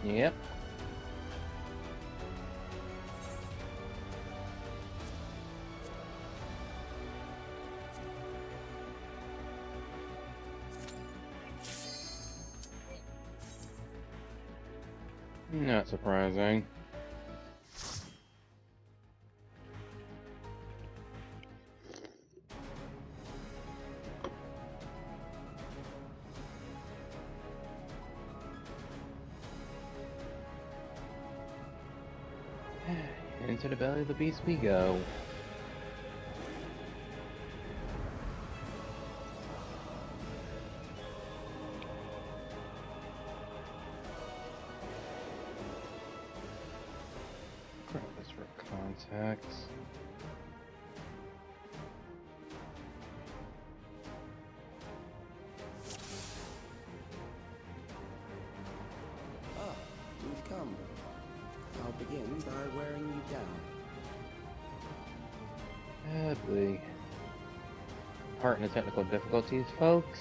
Yep. Not surprising. Into the belly of the beast we go. Grab this for contacts. Ah, you've come. I'll begin by wearing you down. Sadly. Part in the technical difficulties, folks.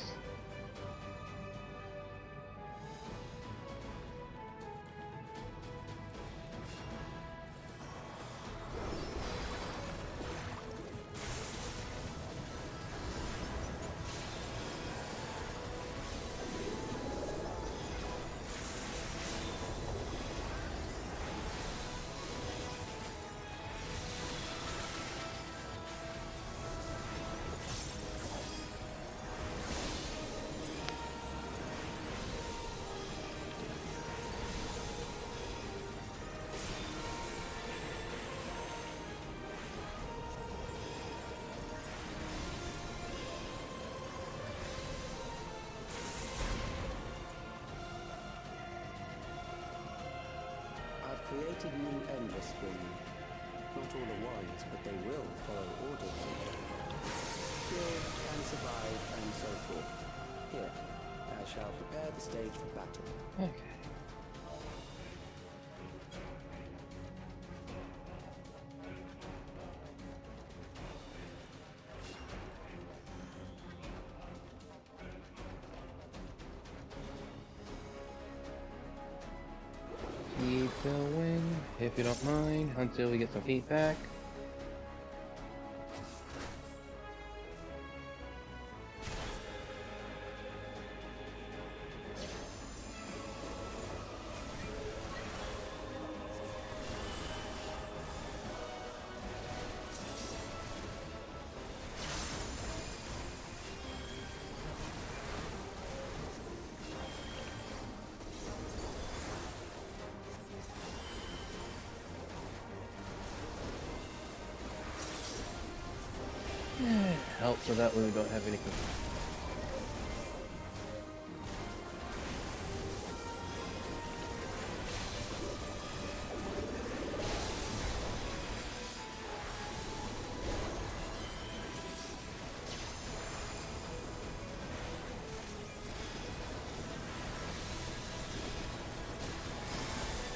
I've created new endless for you. Not all are wise, but they will follow orders. Kill and survive and so forth. Here, I shall prepare the stage for battle. Okay. Keep going, if you don't mind, until we get some feedback. Help so that way we don't have any.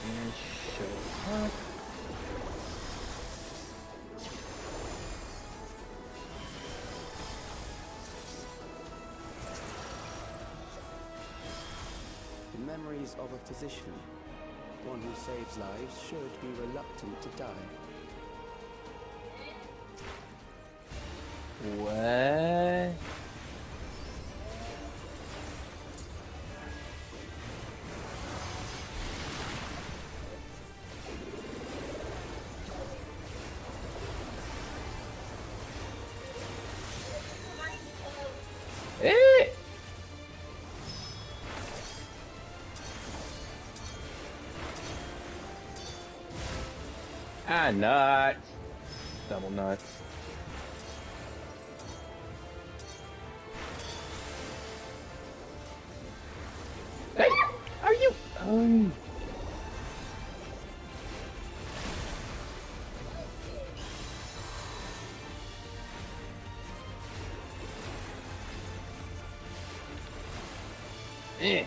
And show up. The memories of a physician. One who saves lives should be reluctant to die. What? Eh! Ah, nuts. Double nuts. Hey! Are you? Eh.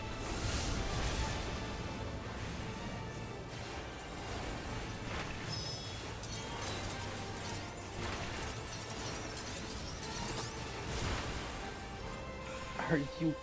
Are you?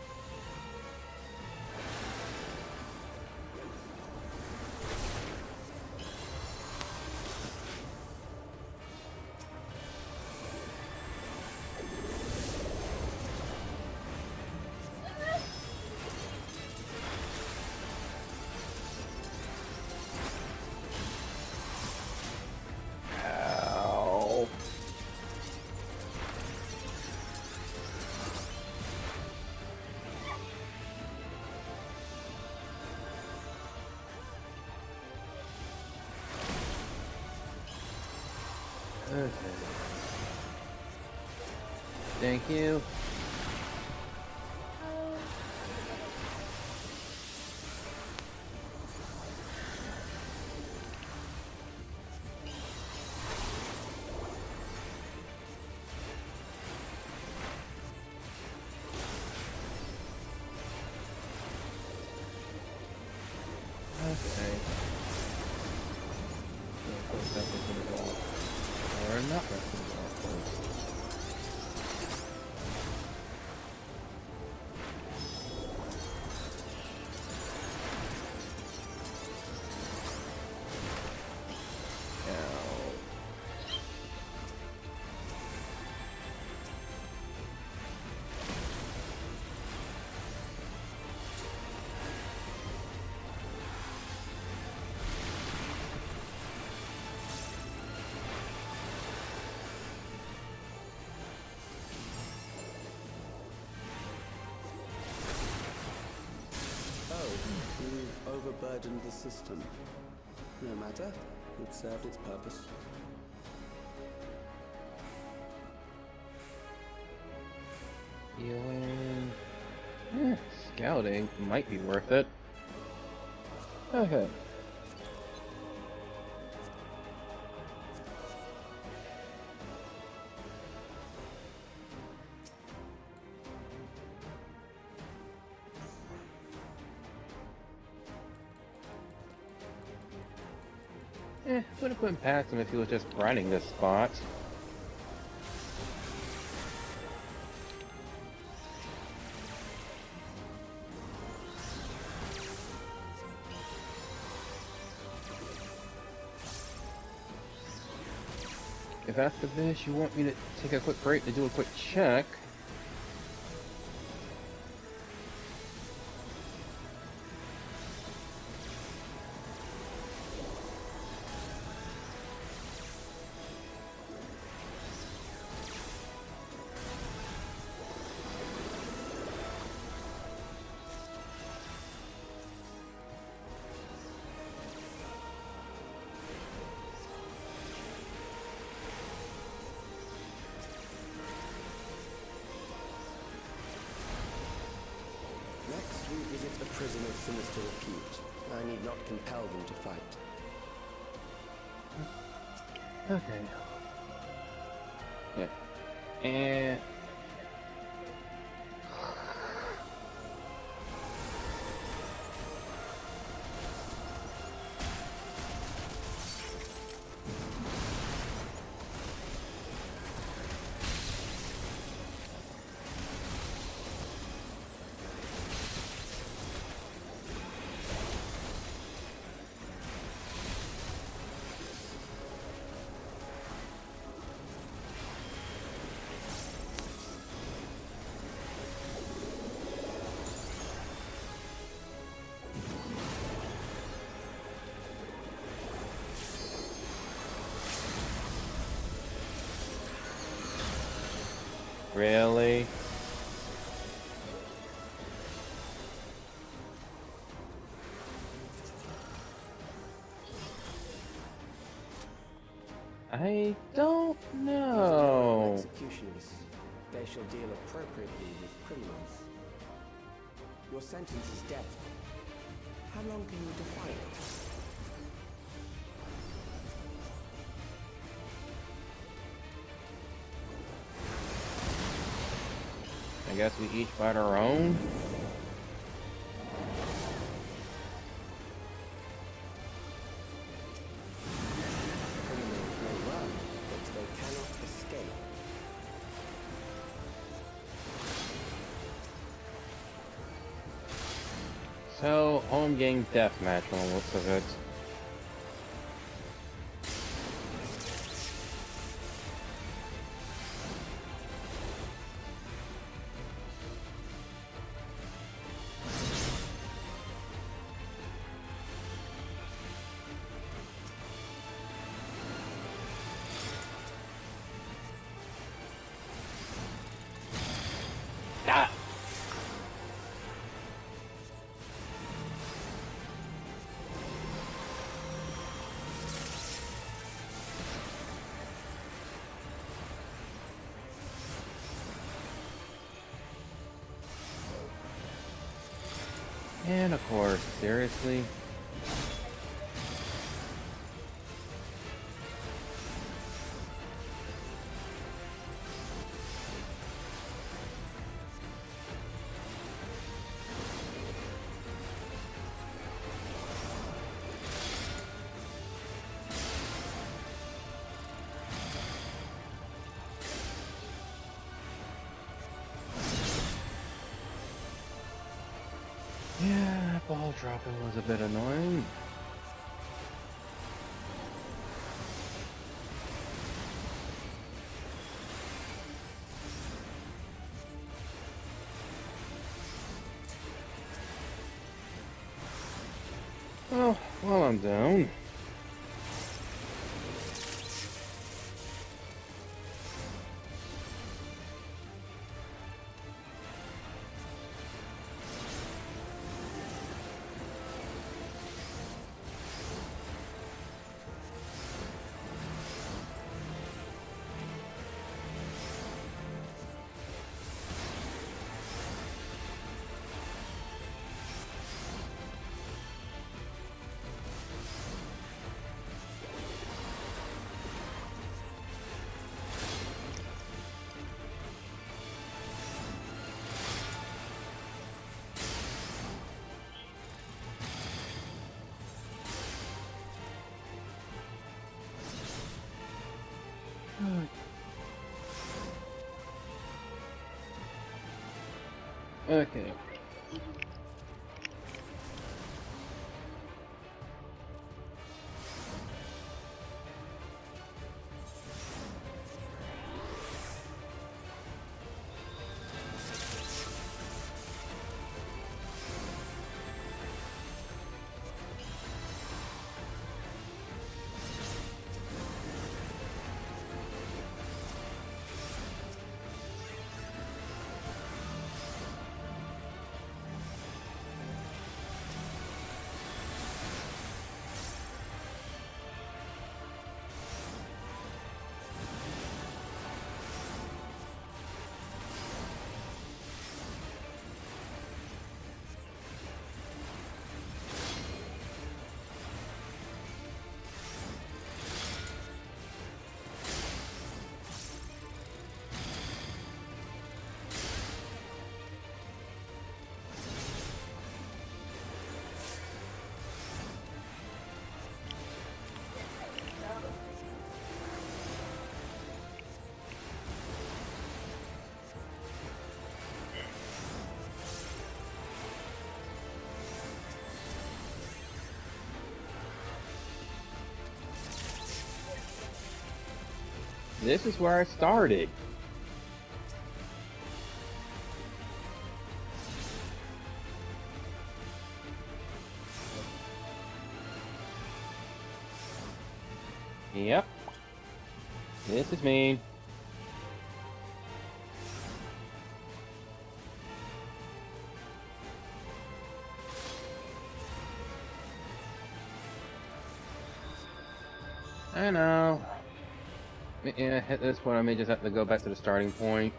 Okay. Thank you. Okay. Or not You've overburdened the system. No matter. It served its purpose. Healing. Scouting might be worth it. Okay. Would have been past him if he was just grinding this spot. If after this you want me to take a quick break to do a quick check, Next, we visit a prison of sinister repute. I need not compel them to fight. okay. Yeah. And really? I don't know. Executioners. They shall deal appropriately with criminals. Your sentence is death. How long can you defy it? I guess we each fight our own. Criminals may run, but they cannot escape. So, home game deathmatch on the looks of it. Ah! And of course, seriously? Yeah, ball dropping was a bit annoying. Well, while I'm down. Okay. This is where I started. Yep. This is me. I know. Yeah, at this point I may just have to go back to the starting point.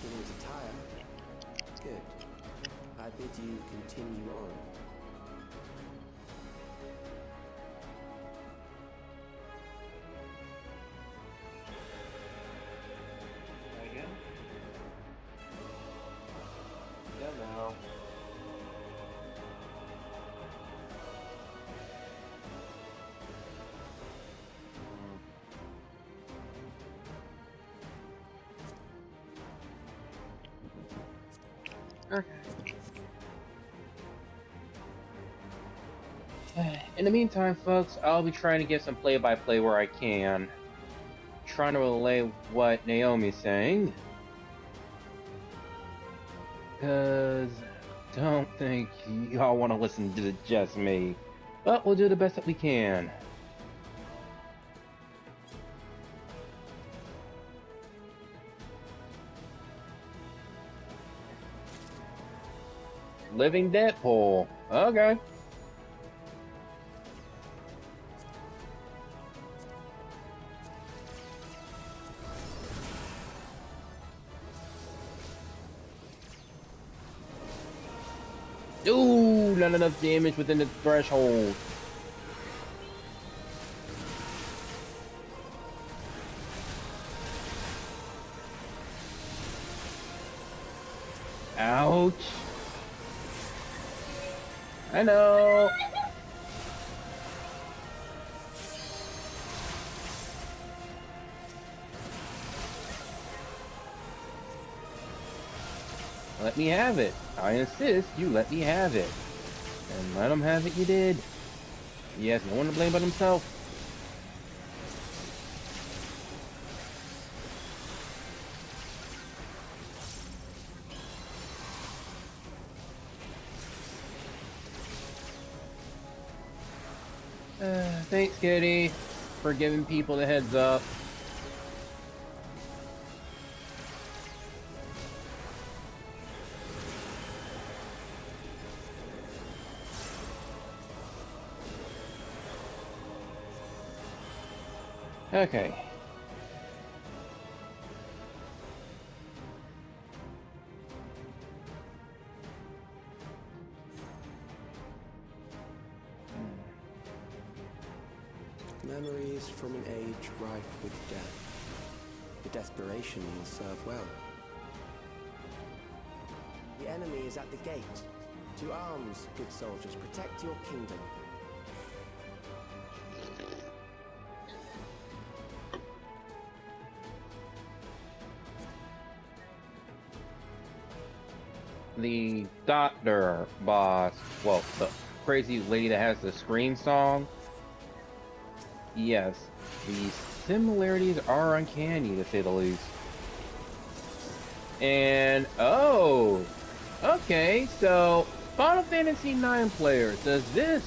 Beginning to tire? Good. I bid you continue on. Again? Yeah, no. Okay. In the meantime, folks, I'll be trying to get some play-by-play where I can. Trying to relay what Naomi's saying. Because don't think y'all want to listen to just me. But we'll do the best that we can. Living Deadpool. Okay. Ooh, not enough damage within the threshold. Ouch. I know. Let me have it. I insist you let me have it. And let him have it you did. He has no one to blame but himself. Thanks, Kitty, for giving people the heads up. Okay. Memories from an age rife with death. The desperation will serve well. The enemy is at the gate. To arms, good soldiers, protect your kingdom. The doctor boss, well, the crazy lady that has the scream song. Yes, the similarities are uncanny, to say the least. And, oh, okay, so Final Fantasy IX players, does this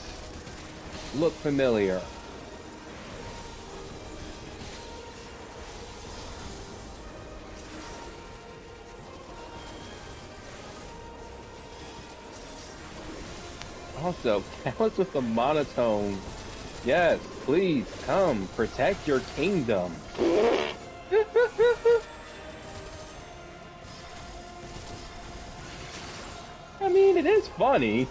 look familiar? Also, Callus with the monotone. Yes, please, come, protect your kingdom. I mean, it is funny.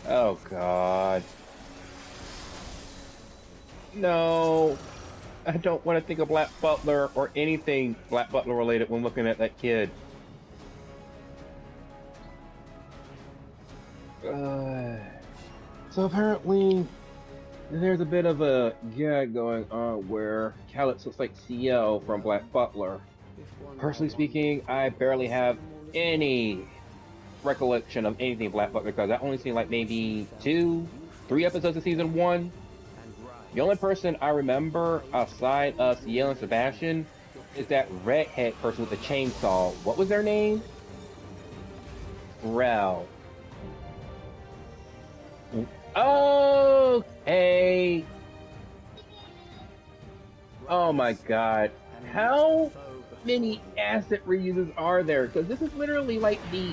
Oh, God. No. I don't want to think of Black Butler or anything Black Butler related when looking at that kid. So apparently, there's a bit of a gag going on where Callus looks like CL from Black Butler. Personally speaking, I barely have any recollection of anything Black Butler because I only seen like maybe 2, 3 episodes of season 1. The only person I remember outside of CL and Sebastian is that redhead person with the chainsaw. What was their name? Rel. Okay. Oh my god. How many asset reuses are there? Because this is literally like the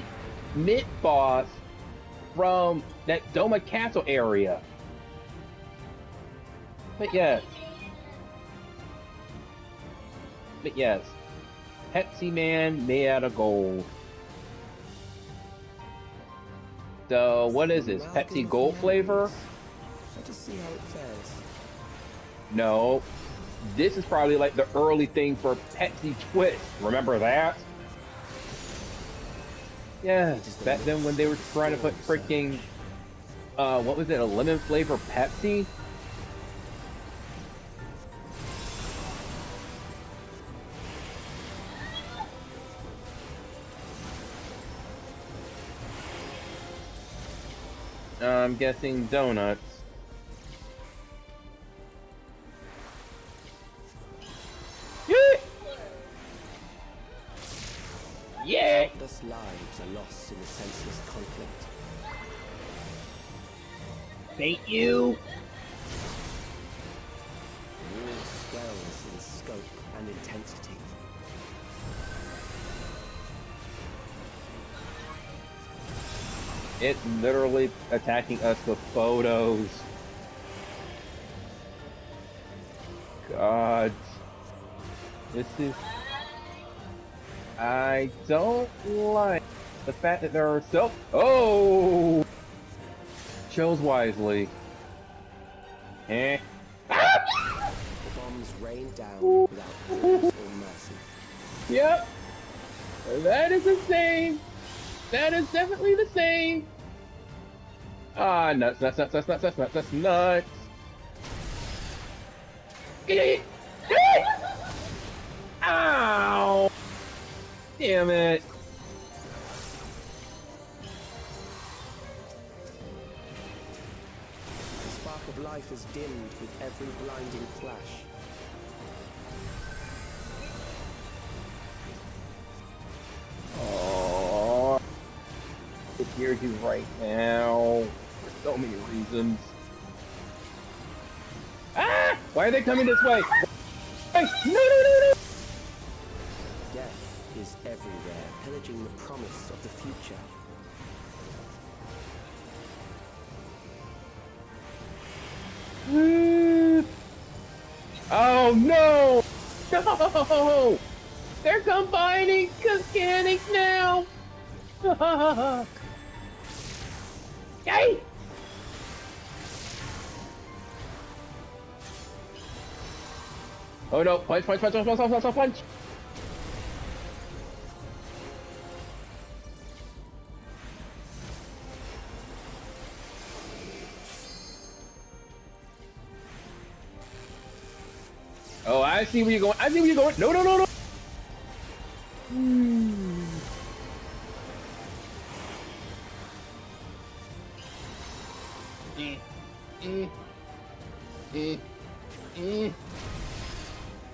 mid-boss from that Doma Castle area. But yes. Pepsi Man made out of gold. So, what is this? Pepsi Gold flavor? Let us see how it fares. No. This is probably like the early thing for Pepsi Twist. Remember that? Yes, back then when they were trying to put freaking, what was it, a lemon flavor Pepsi? I'm guessing donuts. lives are lost in the senseless conflict. Thank you. The war swells in scope and intensity. It's literally attacking us with photos. God. This is... I don't like the fact that there are so... Oh! Chose wisely. Eh. The bombs rain down without pause or mercy. Yep. That is the same. That is definitely the same. Ah, nuts, nuts, nuts, nuts, nuts, nuts, nuts, nuts, nuts. Ow! Damn it. The spark of life is dimmed with every blinding flash. Oh, I hear you right now for so many reasons. Ah! Why are they coming this way? Hey, no, no, no, no! Death is everywhere, pillaging the promise of the future. Oh no! No! They're combining mechanics now! Yay! Oh no! Punch, punch, punch, punch, punch, punch, punch, punch! Oh, I see where you're going. I see where you're going. No, no, no, no!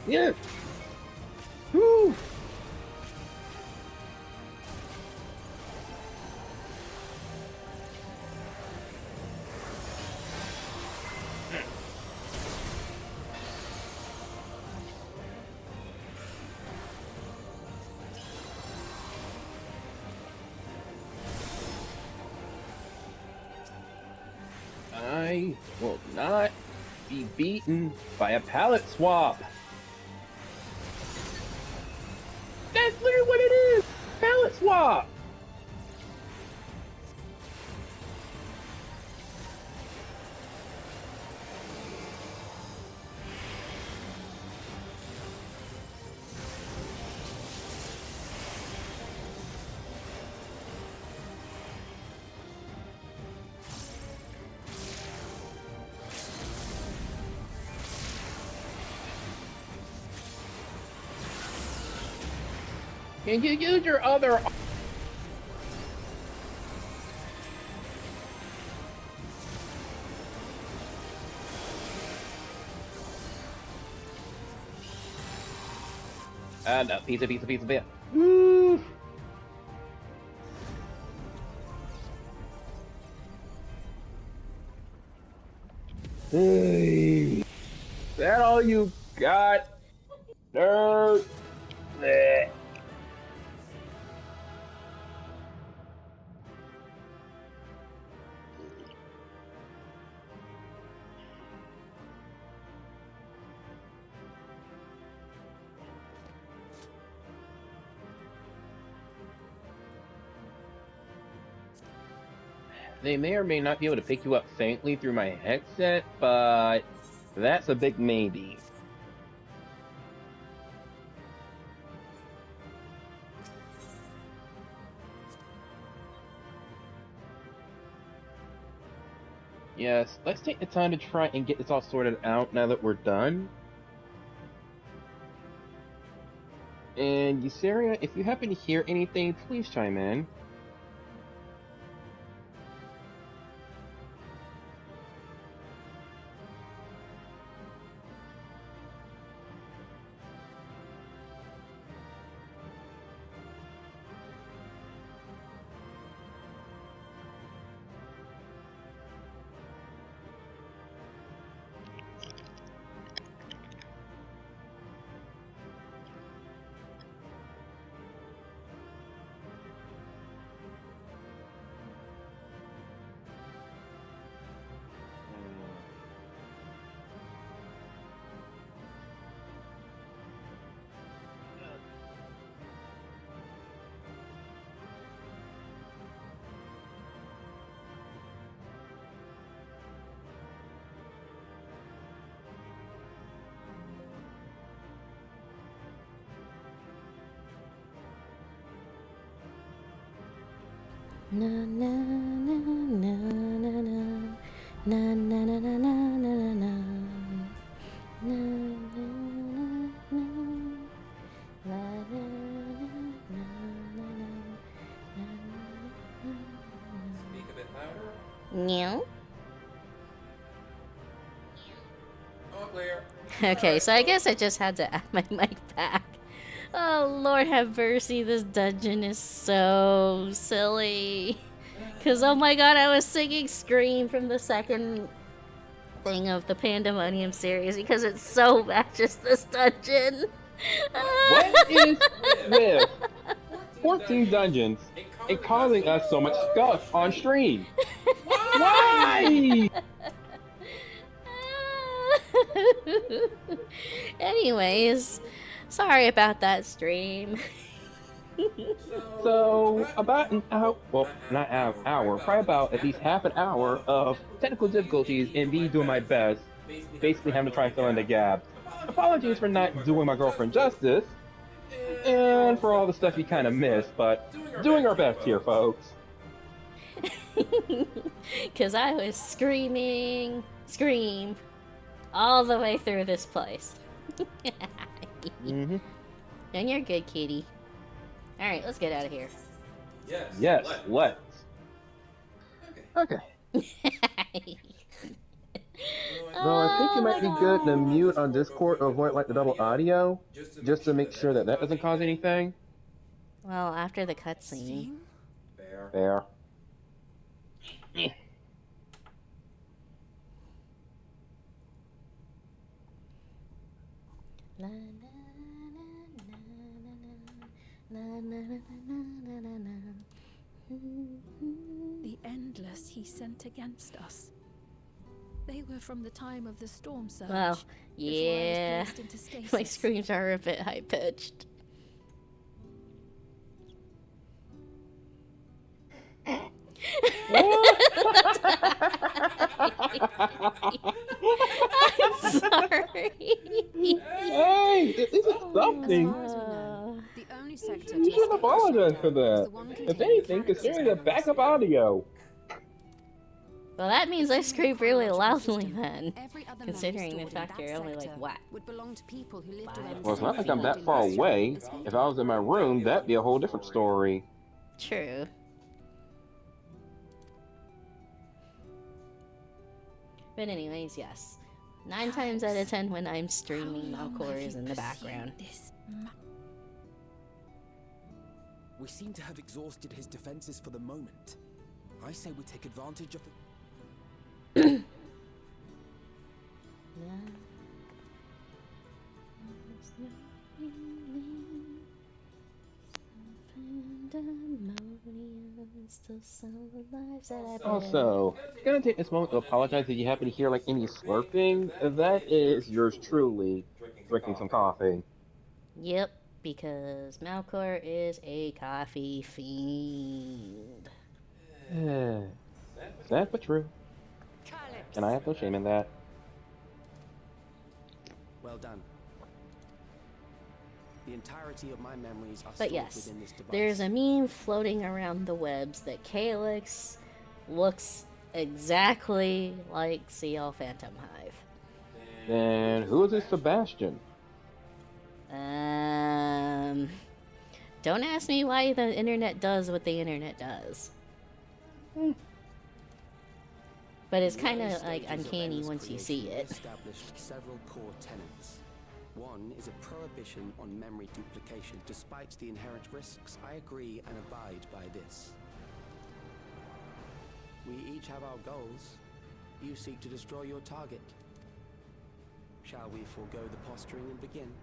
Yeah! Woo! I will not be beaten by a palette swap. That's literally what it is! Palette swap! Can you use your other... no, pizza, pizza, pizza, pizza. Woo! Hey, is that all you got, nerd? Bleh. They may or may not be able to pick you up faintly through my headset, but that's a big maybe. Yes, let's take the time to try and get this all sorted out now that we're done. And Euceria, if you happen to hear anything, please chime in. Na na na na na na na na na na na na na na. Na, na, na, na. La, la, la, la, la, la. Speak a bit louder. Meow. All clear. Okay, Alright, so I guess I just had to add my mic back. Oh, Lord have mercy, this dungeon is so silly. Because, oh my god, I was singing Scream from the second thing of the Pandemonium series because it so matches this dungeon. What is with 14 14 dungeons and and causing us so much stuff on stream? Why? Why? Anyways, sorry about that stream. So about an hour, well, not an hour, probably about at least half an hour of technical difficulties and me doing my best, basically having to try and fill in the gaps. Apologies for not doing my girlfriend justice, and for all the stuff you kind of missed, but doing our best here, folks. Because I was scream all the way through this place. Mm-hmm. And you're good, kitty. Alright, let's get out of here. Yes, let's. Okay. Though I think it might be good to mute on Discord to avoid like the double audio, just to make sure that that doesn't cause anything. Well, after the cutscene. Fair. La, la, la, la. The endless he sent against us. They were from the time of the storm surge. Well, yeah. Before I was placed into stasis. My screams are a bit high pitched. I'm sorry. Hey, this is something. The only sector You should apologize for that. If anything, consider the backup audio. Well, that means I scream really loudly then, considering the fact you're only like, what? Well, it's not like I'm that far away. If I was in my room, that'd be a whole different story. True. But anyways, yes. 9 times out of 10 when I'm streaming, Malcour is in the background. We seem to have exhausted his defenses for the moment. I say we take advantage of the... Also, gonna take this moment to apologize if you happen to hear like any slurping. That is yours truly drinking some coffee. Yep, because Malcour is a coffee fiend. Sad but true. And I have no shame in that. Well done. The entirety of my memories are But stored yes, within this device. there's a meme floating around the webs that Calyx looks exactly like CL Phantom Hive. And who is this Sebastian? Don't ask me why the internet does what the internet does. But it's kind of like uncanny once you see it. Established several core tenets. One is a prohibition on memory duplication. Despite the inherent risks, I agree and abide by this. We each have our goals. You seek to destroy your target. Shall we forego the posturing and begin?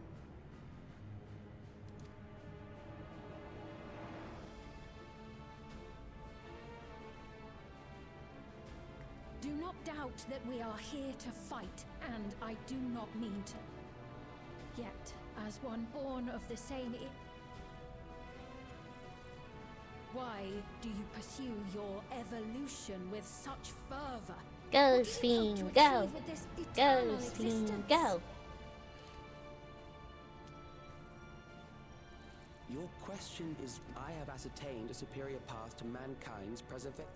Do not doubt that we are here to fight, and I do not mean to. Yet, as one born of the same why do you pursue your evolution with such fervor? Go, Fiend, go! Go, Fiend, go! Your question is, I have ascertained a superior path to mankind's preservation.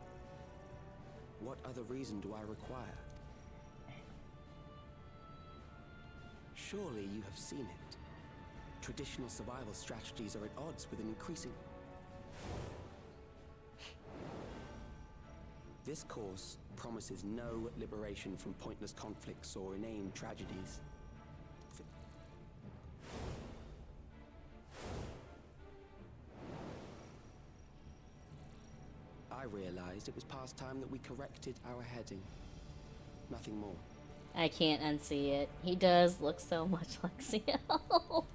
What other reason do I require? Surely you have seen it. Traditional survival strategies are at odds with an increasing... This course promises no liberation from pointless conflicts or inane tragedies. I realized it was past time that we corrected our heading. Nothing more. I can't unsee it. He does look so much like Ciel.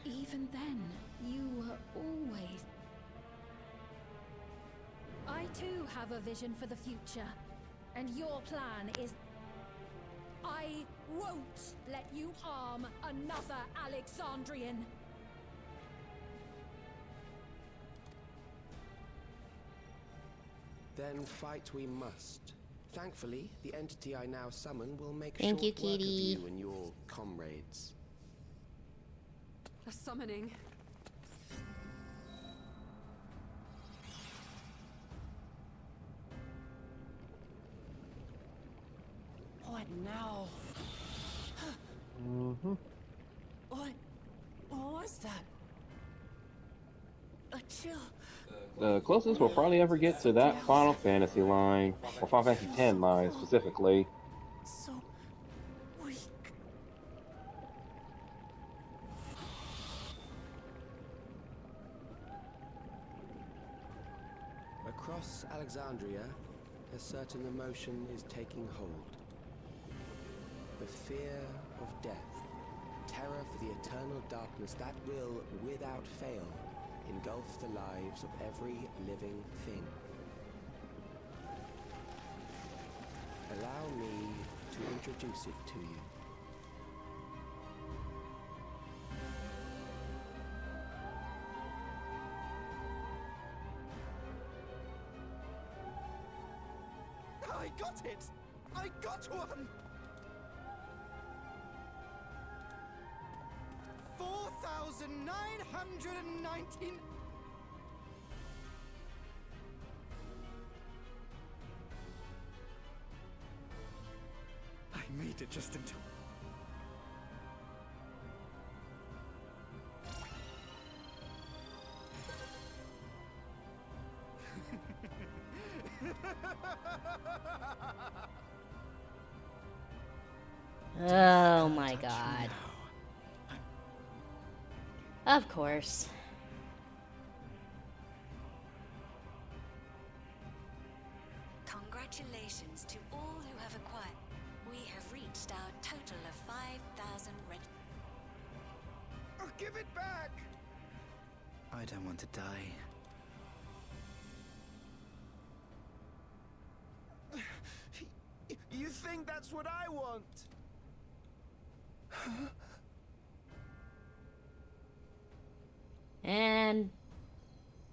Even then, you were always... I too have a vision for the future, and your plan is... I won't let you harm another Alexandrian. Then fight we must. Thankfully, the entity I now summon will make Thank short you, work Kitty. of you and your comrades. A summoning. What now? Mm-hmm. What was that? A chill. The closest we'll probably ever get to that Final Fantasy line, or Final Fantasy X line specifically. So weak. Across Alexandria, a certain emotion is taking hold. The fear of death. Terror for the eternal darkness that will, without fail, engulf the lives of every living thing. Allow me to introduce it to you. I got it! I got one! 4,919... I made it just in time. Oh my god. Of course. Congratulations to all who have acquired. We have reached our total of 5,000 red. Oh, give it back! I don't want to die. You think that's what I want? And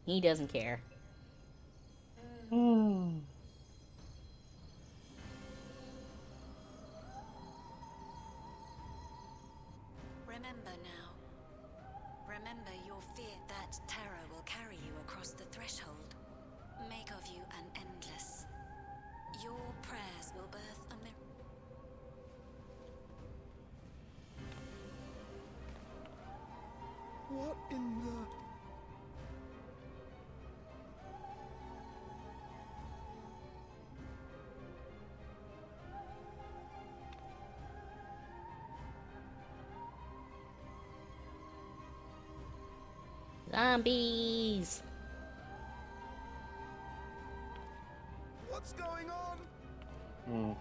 he doesn't care. Remember now. Remember your fear that terror will carry you across the threshold. Make of you an endless. Your prayers will birth a miracle. What in the... Zombies! What's going on? Hmm.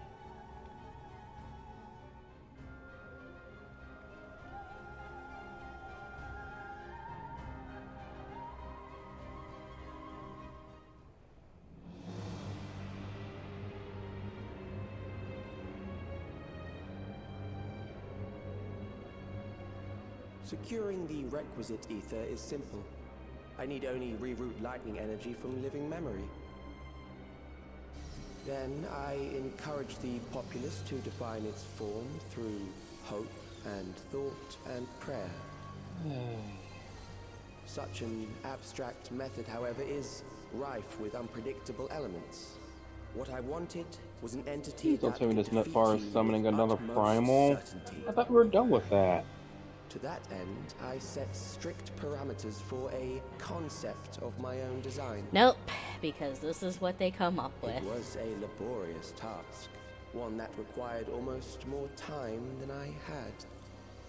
Securing the requisite ether is simple. I need only reroute lightning energy from living memory. Then I encourage the populace to define its form through hope and thought and prayer. Such an abstract method, however, is rife with unpredictable elements. What I wanted was an entity Please don't that tell me could this not defeat far as you summoning with another utmost primal. certainty. I thought we were done with that. To that end, I set strict parameters for a concept of my own design. Nope, because this is what they come up with. It was a laborious task, one that required almost more time than I had.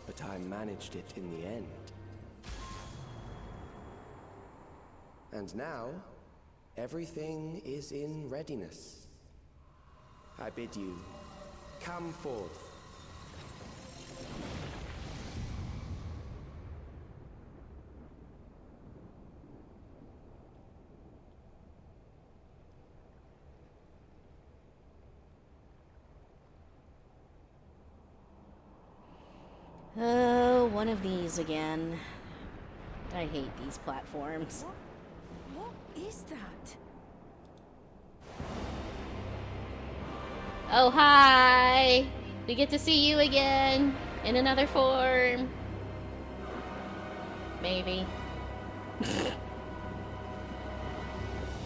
But I managed it in the end. And now, everything is in readiness. I bid you, come forth. Oh, one of these again. I hate these platforms. What is that? Oh, hi! We get to see you again in another form. Maybe.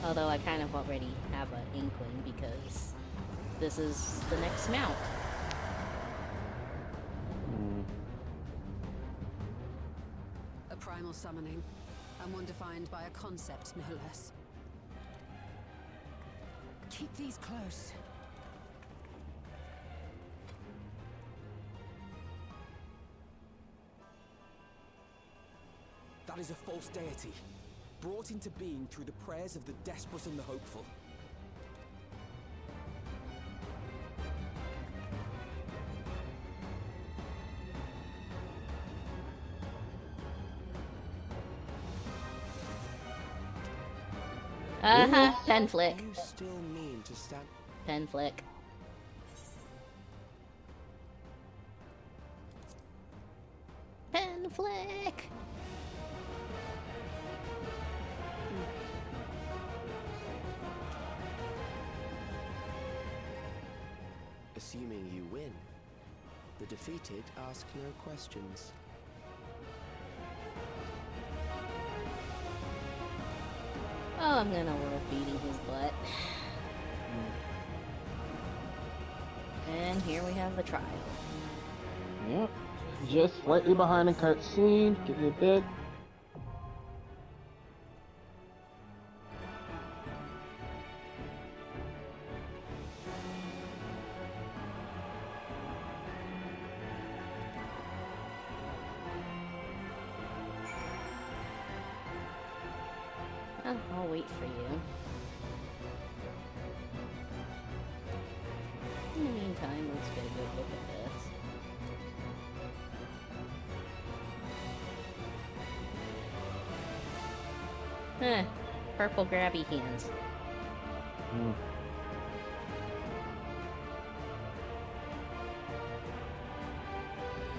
Although I kind of already have an inkling because this is the next mount. A primal summoning, and one defined by a concept, no less. Keep these close. That is a false deity, brought into being through the prayers of the desperate and the hopeful. Pen flick. You still mean to stand? Pen flick. Pen flick. Assuming you win, the defeated ask no questions. Oh, I'm gonna love beating his butt. And here we have the trial. Yep. Just slightly behind the cutscene. Give me a bit. I'll wait for you. In the meantime, let's get a good look at this. Huh. Purple grabby hands.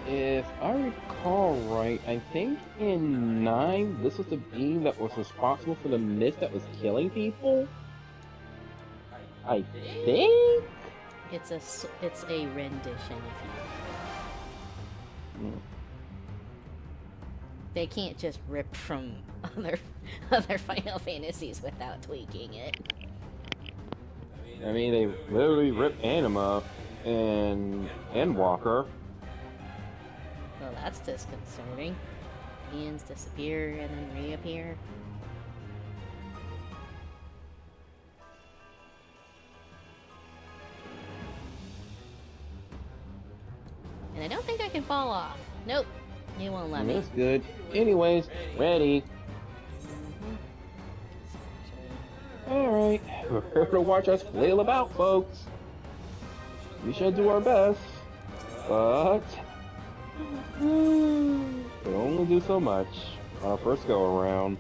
If I recall right, I think in 9, this was the beam that was responsible for the mist that was killing people? I think? It's a rendition, if you will. They can't just rip from other Final Fantasies without tweaking it. I mean, they literally ripped Anima and Walker. Well, that's disconcerting. Hands disappear and then reappear. And I don't think I can fall off. Nope. You won't let me. That's good. Anyways, ready. Alright, prepare to watch us flail about, folks. We shall do our best, but we'll only do so much on our first go around.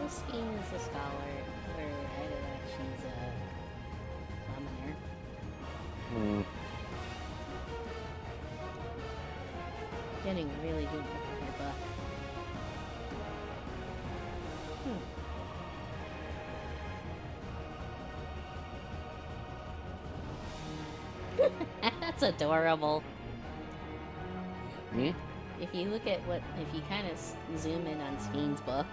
Scheme is a scholar, or either that she's a summoner. Getting really good with her buck. That's adorable. Hmm? If you look at if you kind of zoom in on Sfien's book,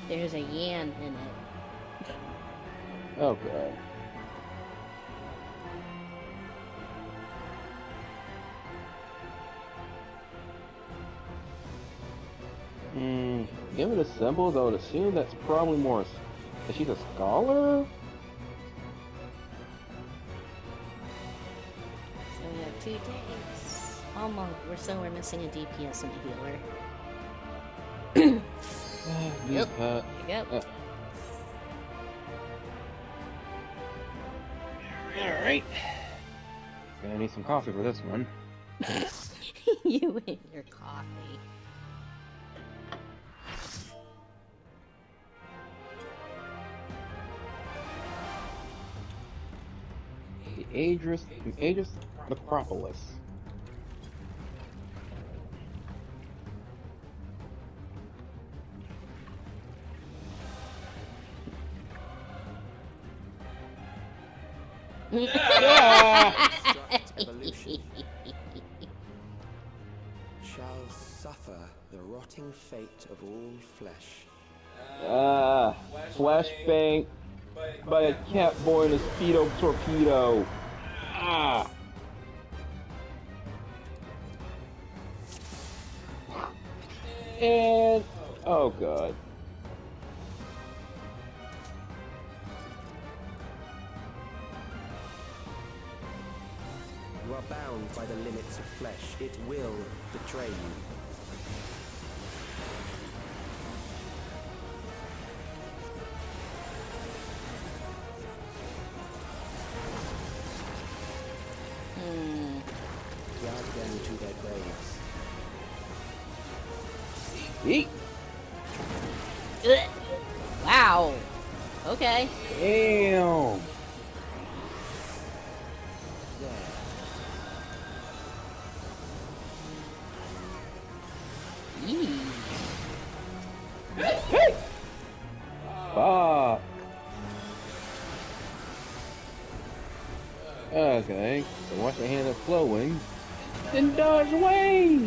there's a Yan in it. Oh god. Given the symbols, I would assume that's probably more. Is she a scholar? So we have 2 days. Almost. We're missing a DPS and a healer. Yep. Yep. Alright. Gonna need some coffee for this one. You and your coffee. The Aegis Necropolis. Evolution shall suffer the rotting fate of all flesh. Flashbang by a cat boy in a speedo torpedo. Ah. And oh god. You are bound by the limits of flesh. It will betray you. Drag them to their graves. Eat. Wow. Okay. Damn. Hey! Fuck. Okay, so watch the hand of flowing. Then dodge away!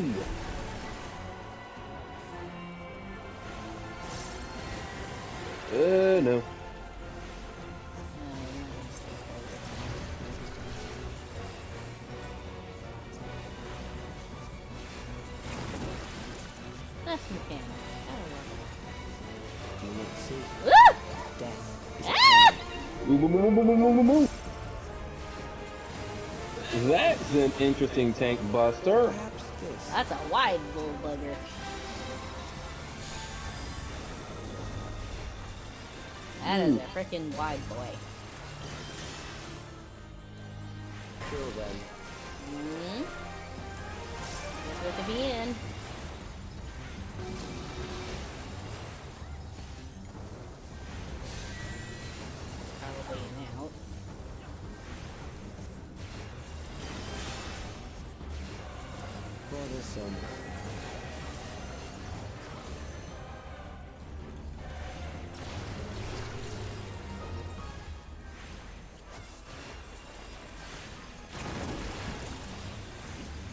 No. That's mechanic. Do you not see? Ah! Death is Ah! Move. That's an interesting tank buster. perhaps this. That's a wide little bugger. That is a freaking wide boy. Kill them. Guess what to be in. Probably an out. Bothersome.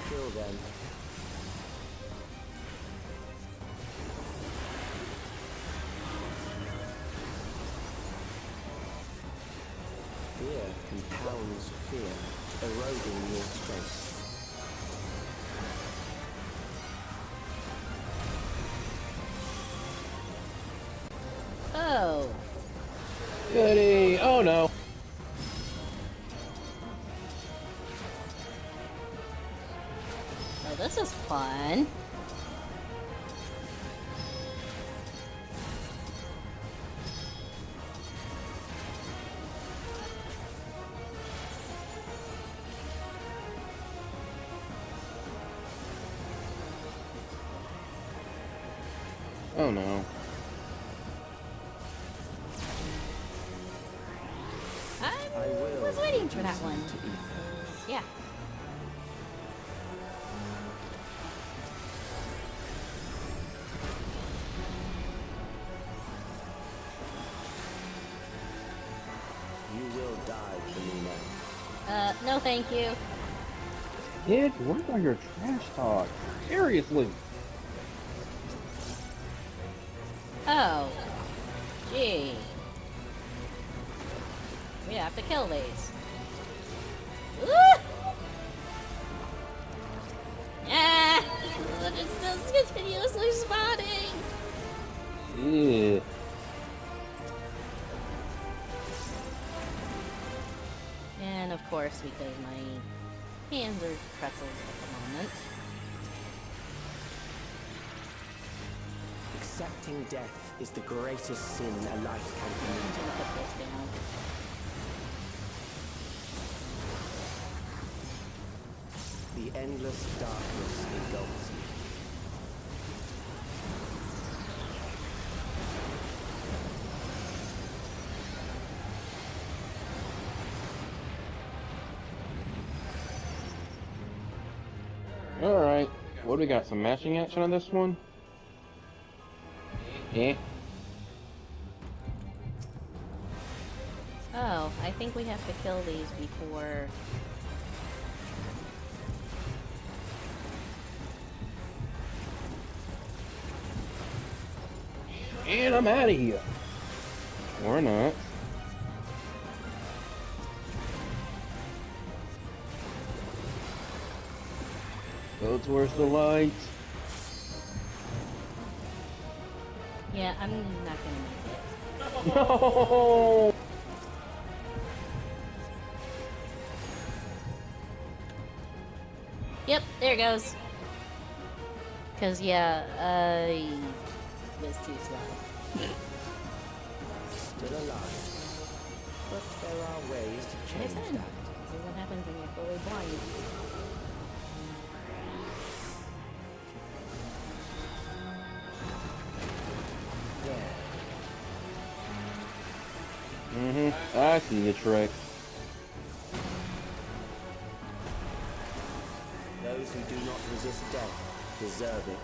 Kill them. Fear compounds fear, eroding your strength. Oh. Goody. Oh no. Oh, this is fun. Oh no. I will was waiting for that reduce one. you to ether. Yeah. You will die, Kamina. No thank you. Kid, work on your trash talk. Seriously. Oh. Gee. We have to kill these. Woo! Ah! It's just continuously spawning! Yeah. And of course, because my hands are pretzels at the moment. Accepting death is the greatest sin a life can I'm gonna commit. put this down. The endless darkness engulfs you. Alright. What do we got? Some matching action on this one? Eh? Oh, I think we have to kill these before... And I'm out of here. Or not. Go towards the light. Yeah, I'm not gonna make it. No! Yep, there it goes. Cause yeah, I was too slow. Still alive. But there are ways to Like I change said, that. this is what happens when you're fully blind. I see the trick. Those who do not resist death deserve it.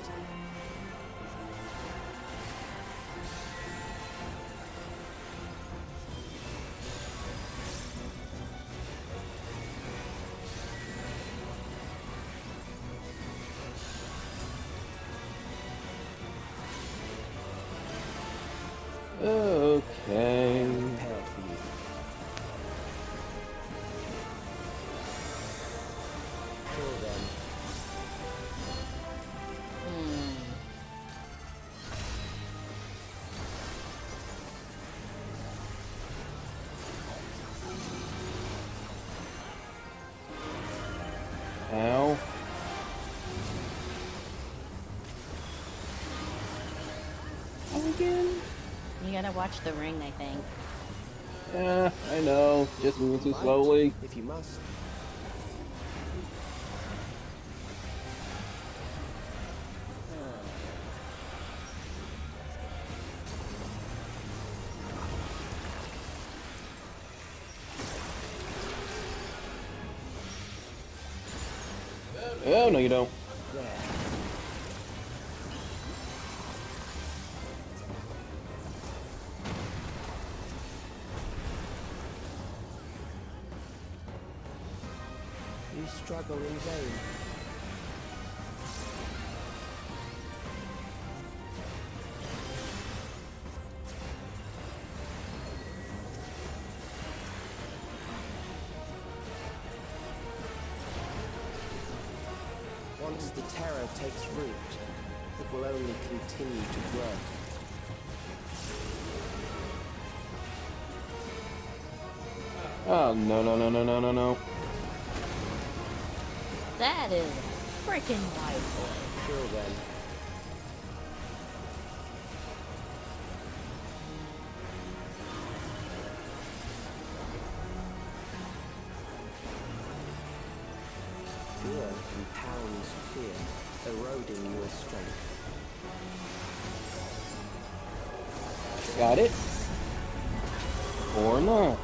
Okay. Prepared for you. Kill them. Ow. Again? You gotta watch the ring, I think. Yeah, I know. Just moving too slowly. If you must. Oh, no, you don't. There. You struggle in vain. Once the terror takes root, it will only continue to grow. Oh, no, no, no, no, no, no, no. That is a freaking wide boy. Kill them. Fear compounds fear, eroding your strength. Got it? Or not.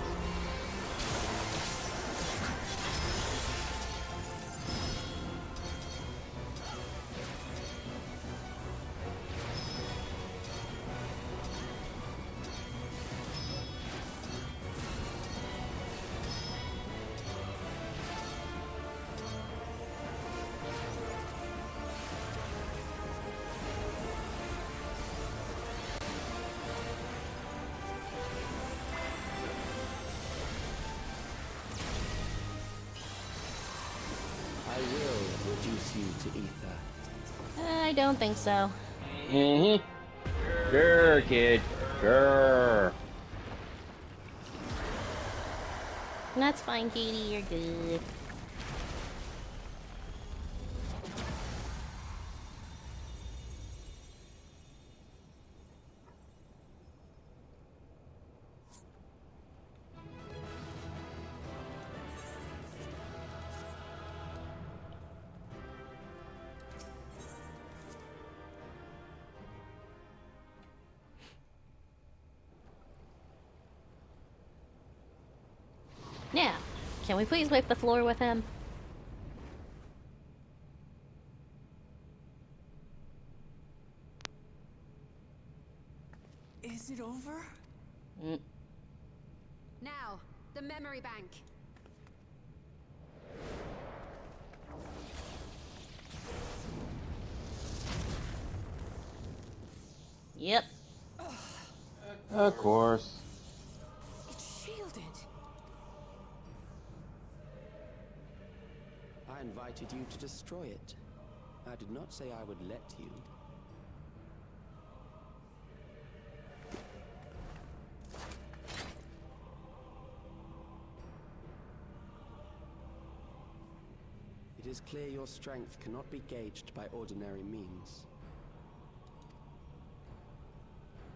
you to ether. I don't think so. Mm-hmm. Sure, kid. Sure. That's fine, Katie. You're good. Now, can we please wipe the floor with him? Is it over? Mm. Now, the memory bank. Yep. Of course. It's shielded. I invited you to destroy it. I did not say I would let you. It is clear your strength cannot be gauged by ordinary means.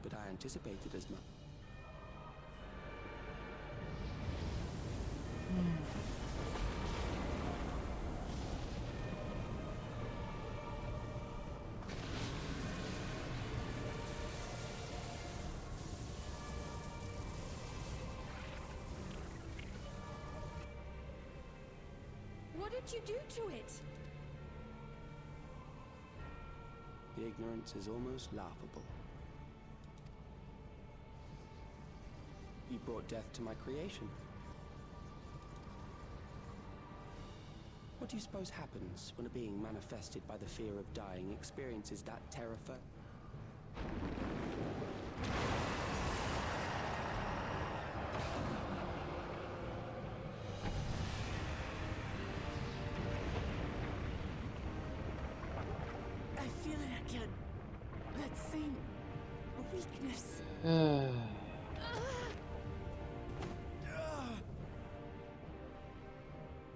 But I anticipated as much. What did you do to it? The ignorance is almost laughable. You brought death to my creation. What do you suppose happens when a being manifested by the fear of dying experiences that terror first? I feel it again. That same weakness.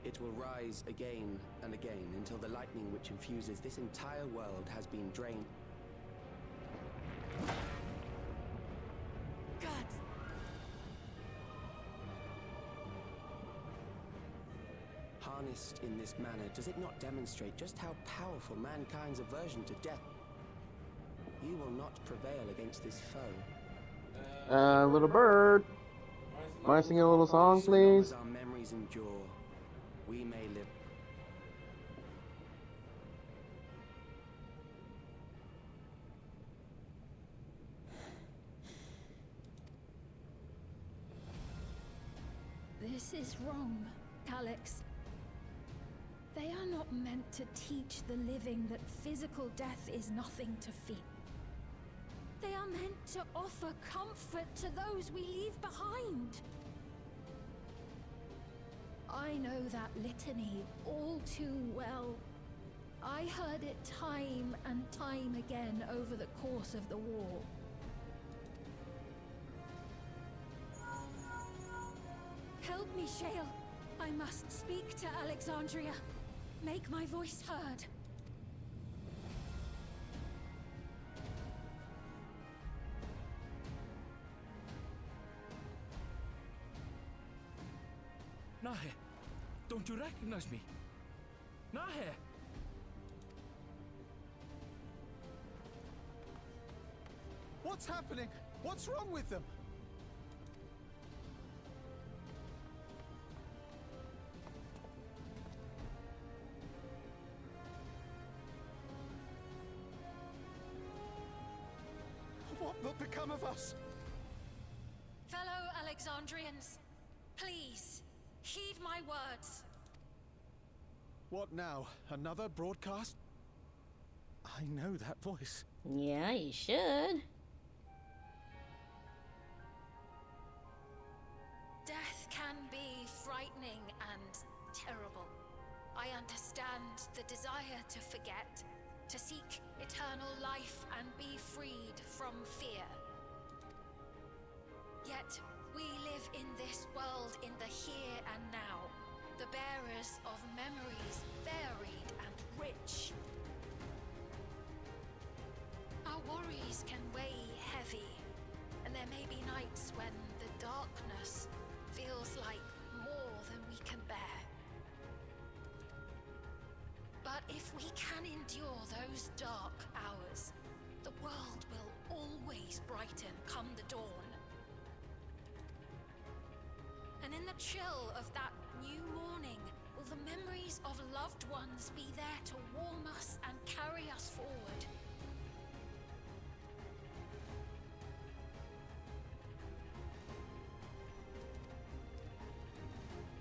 It will rise again and again until the lightning which infuses this entire world has been drained. Gods. Harnessed in this manner, does it not demonstrate just how powerful mankind's aversion to death? You will not prevail against this foe. Little bird. Mind singing a little song, So long as please? our memories endure, we may live. This is wrong, Alex. They are not meant to teach the living that physical death is nothing to fear. They are meant to offer comfort to those we leave behind. I know that litany all too well. I heard it time and time again over the course of the war. Help me, Shale. I must speak to Alexandria. Make my voice heard. Nahe, don't you recognize me? Nahe! What's happening? What's wrong with them? What will become of us? Fellow Alexandrians, please, heed my words. What now? Another broadcast? I know that voice. Yeah, you should. Death can be frightening and terrible. I understand the desire to forget, to seek eternal life and be freed from fear. Yet, we live in this world in the here and now, the bearers of memories varied and rich. Our worries can weigh heavy, and there may be nights when the darkness feels like more than we can bear. But if we can endure those dark hours, the world will always brighten come the dawn. And in the chill of that new morning, will the memories of loved ones be there to warm us and carry us forward?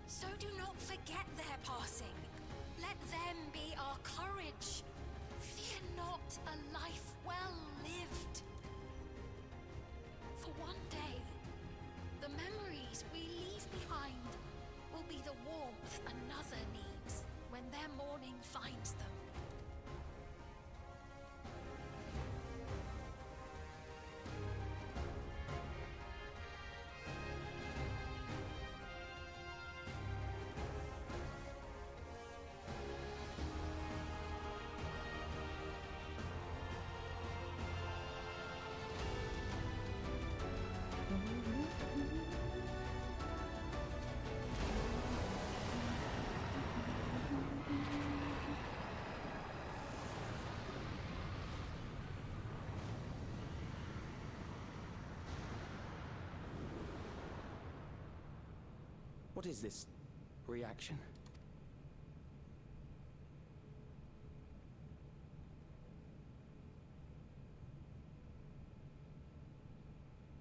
So do not forget their passing. Let them be our courage. Fear not a life well lived. For one day, the memories we leave behind will be the warmth another needs when their morning finds them. What is this reaction?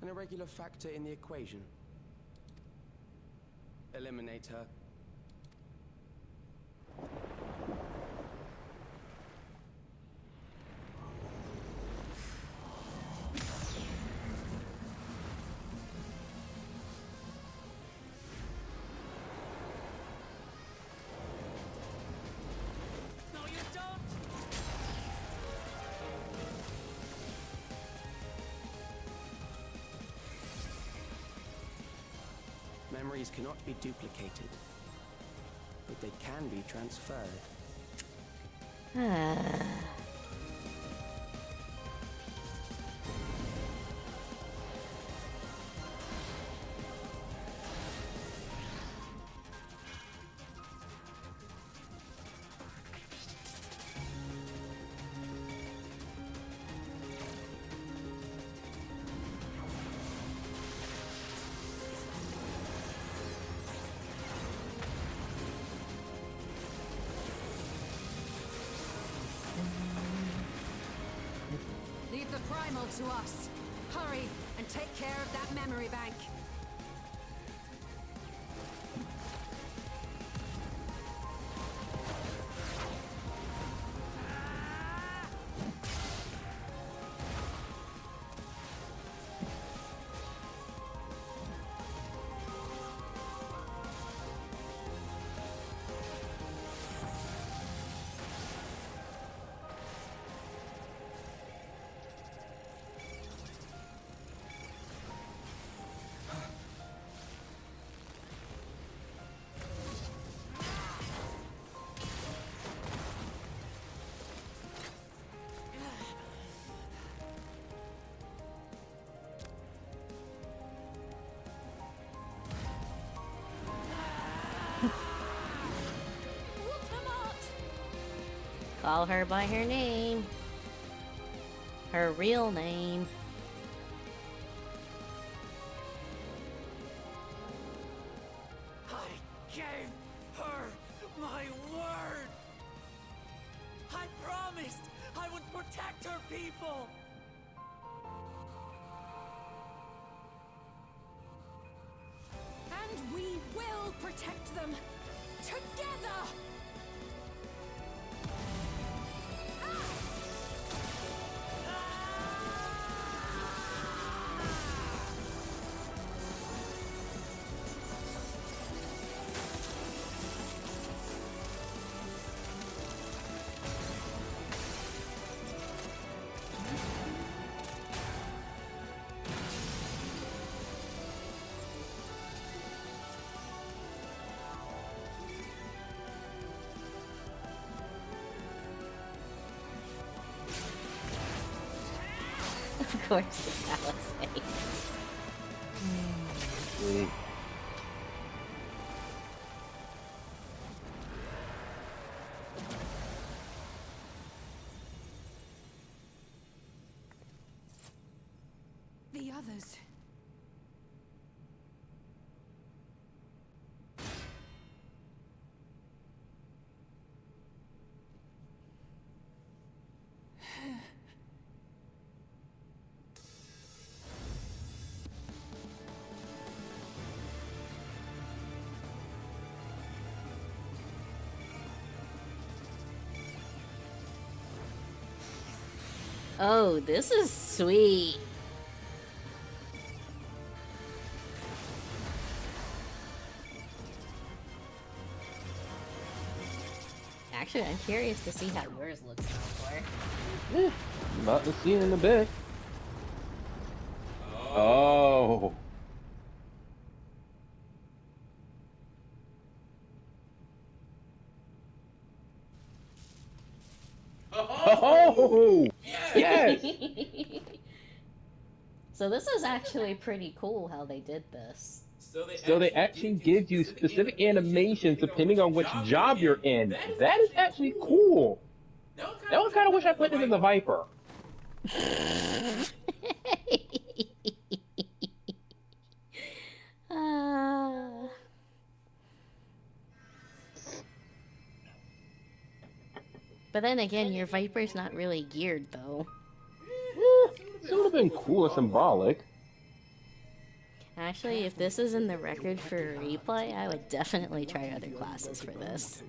An irregular factor in the equation. Eliminate her. Memories cannot be duplicated, but they can be transferred. Leave the primal to us. Hurry and take care of that memory bank. Call her by her name. Her real name. I gave her my word! I promised I would protect her people! And we will protect them together! course, it's Alice. Sweet. The others. Oh, this is sweet. Actually, I'm curious to see how yours looks now, Malcour. Yeah, about to see it in a bit. Oh. Oh! Yes! So this is actually pretty cool how they did this. So they actually give you specific animations depending on which job you're in. That is actually cool. Now I kind of wish I put this in the Viper. But then again, your Viper's not really geared, though. It would have been cool or symbolic. Actually, if this is in the record for replay, I would definitely try other classes for this.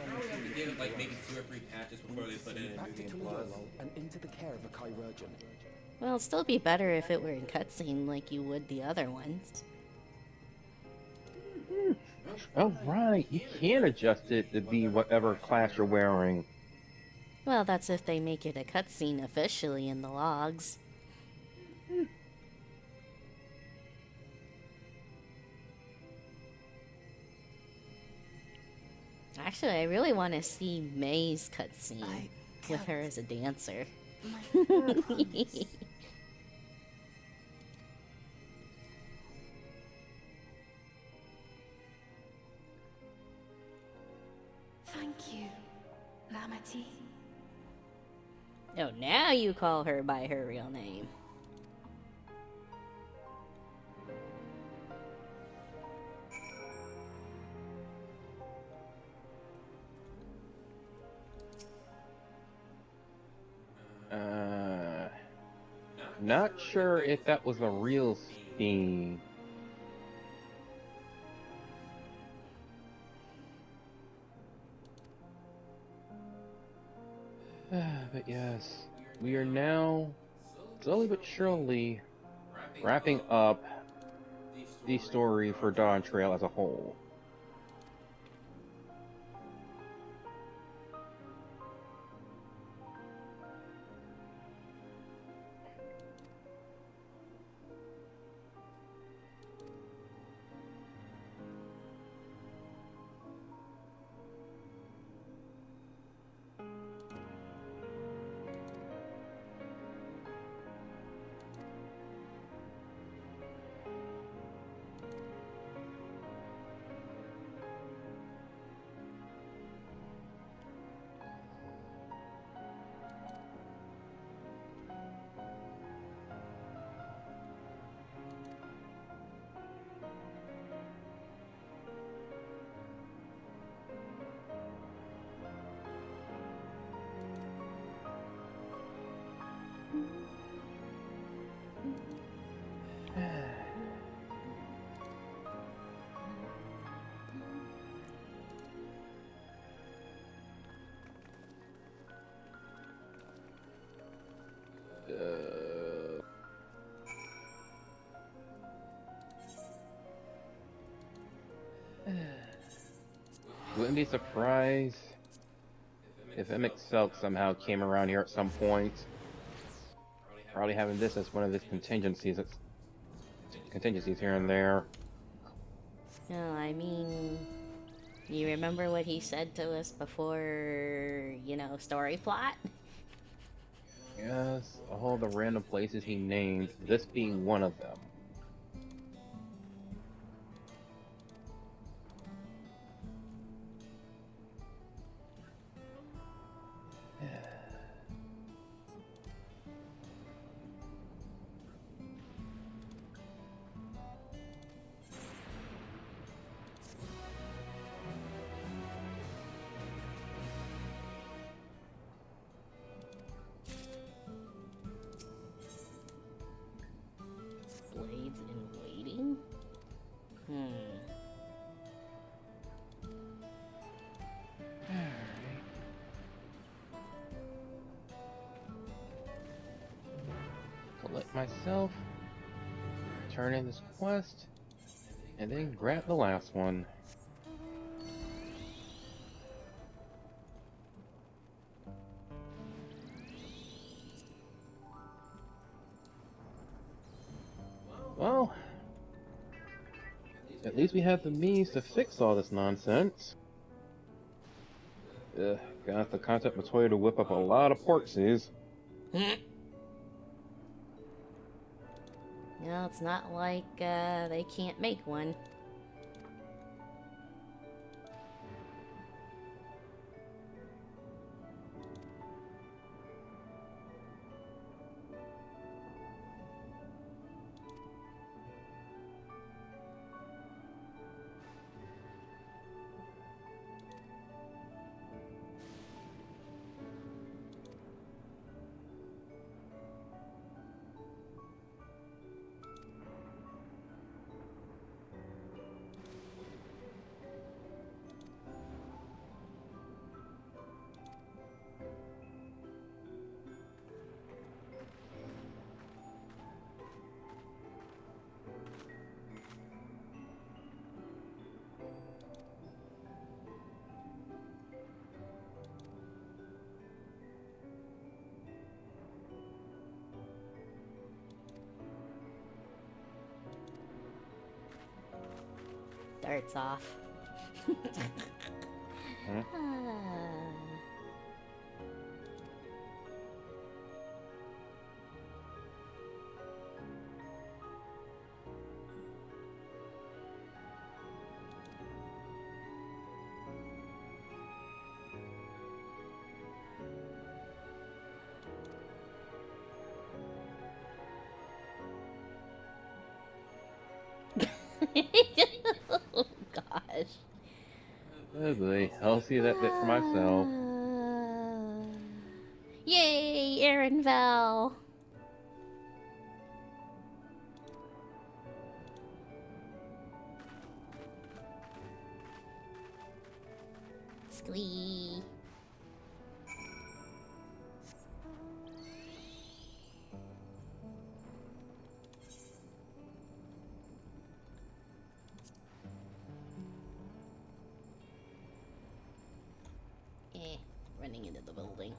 Probably have to give it like maybe 2 or 3 patches before they put it in New Game Plus. And into the care of a chirurgeon. Well, it'd still be better if it were in cutscene like you would the other ones. Oh, right. You can adjust it to be whatever class you're wearing. Well, that's if they make it a cutscene officially in the logs. Actually, I really want to see May's cutscene with her as a dancer. Thank you, Lamity. Oh, now you call her by her real name. Not sure if that was a real scene. But yes, we are now slowly but surely wrapping up the story for Dawn Trail as a whole. Wouldn't be surprised if MXL somehow came around here at some point. Probably having this as one of his contingencies here and there. No, I mean, you remember what he said to us before, you know, story plot? Yes, all the random places he named, this being one of them. Blades in waiting? Collect myself, turn in this quest, and then grab the last one. Well, at least we have the means to fix all this nonsense. Gonna have to contact Matoya to whip up a lot of porksies. Well, it's not like they can't make one. Darts off. Oh gosh. Oh boy, I'll see that bit for myself. Yay, Aaron Val. Squee. Running into the building.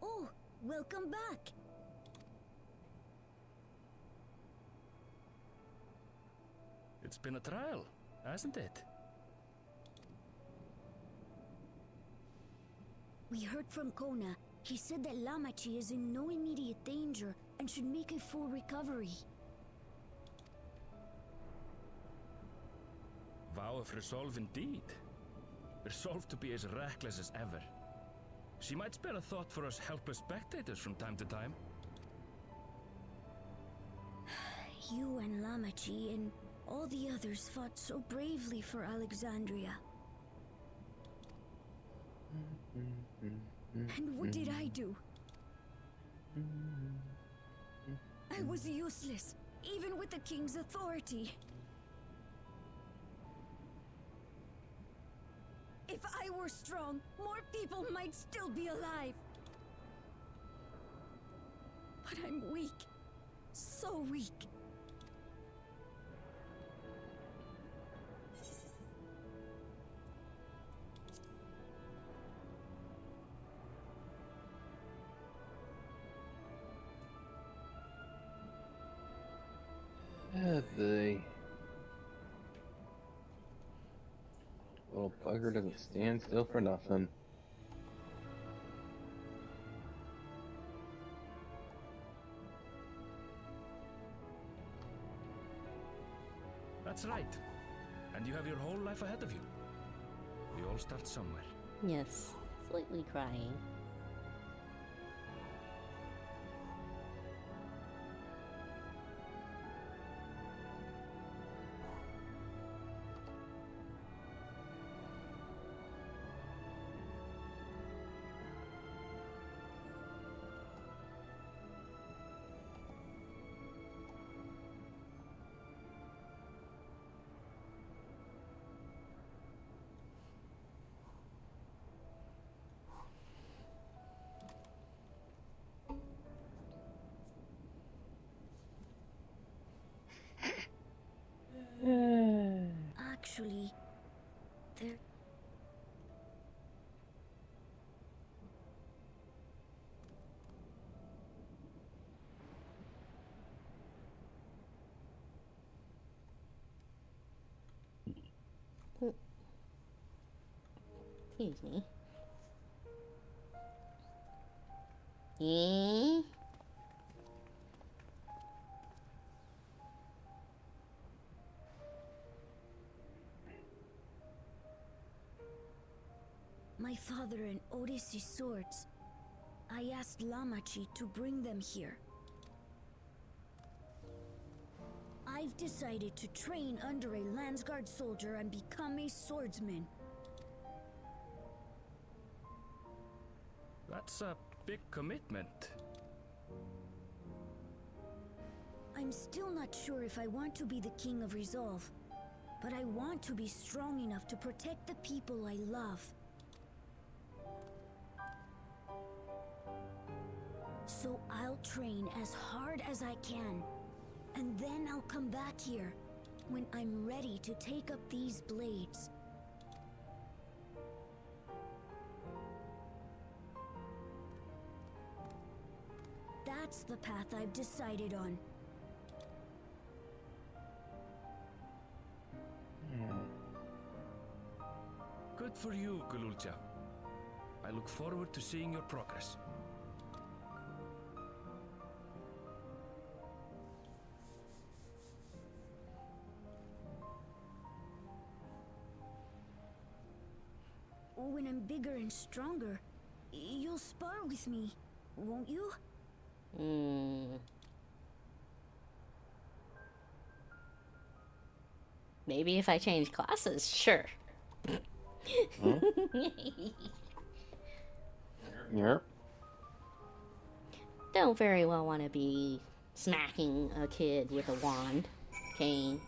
Oh, welcome back. It's been a trial, hasn't it? We heard from Kona. He said that Lamachi is in no immediate danger and should make a full recovery. Vow of resolve indeed. Resolve to be as reckless as ever. She might spare a thought for us helpless spectators from time to time. You and Lamachi and all the others fought so bravely for Alexandria. And what did I do? I was useless, even with the king's authority. If I were strong, more people might still be alive. But I'm weak. So weak. The little bugger doesn't stand still for nothing. That's right. And you have your whole life ahead of you. We all start somewhere. Yes, slightly crying. Actually, there... Excuse me. Eh? My father and Odyssey's swords. I asked Lamachi to bring them here. I've decided to train under a Landsguard soldier and become a swordsman. That's a big commitment. I'm still not sure if I want to be the King of Resolve, but I want to be strong enough to protect the people I love. So I'll train as hard as I can, and then I'll come back here when I'm ready to take up these blades. That's the path I've decided on. Good for you, Gululcha. I look forward to seeing your progress. When I'm bigger and stronger, you'll spar with me, won't you? Maybe if I change classes, sure. Huh? Yep. Don't very well want to be smacking a kid with a wand, cane.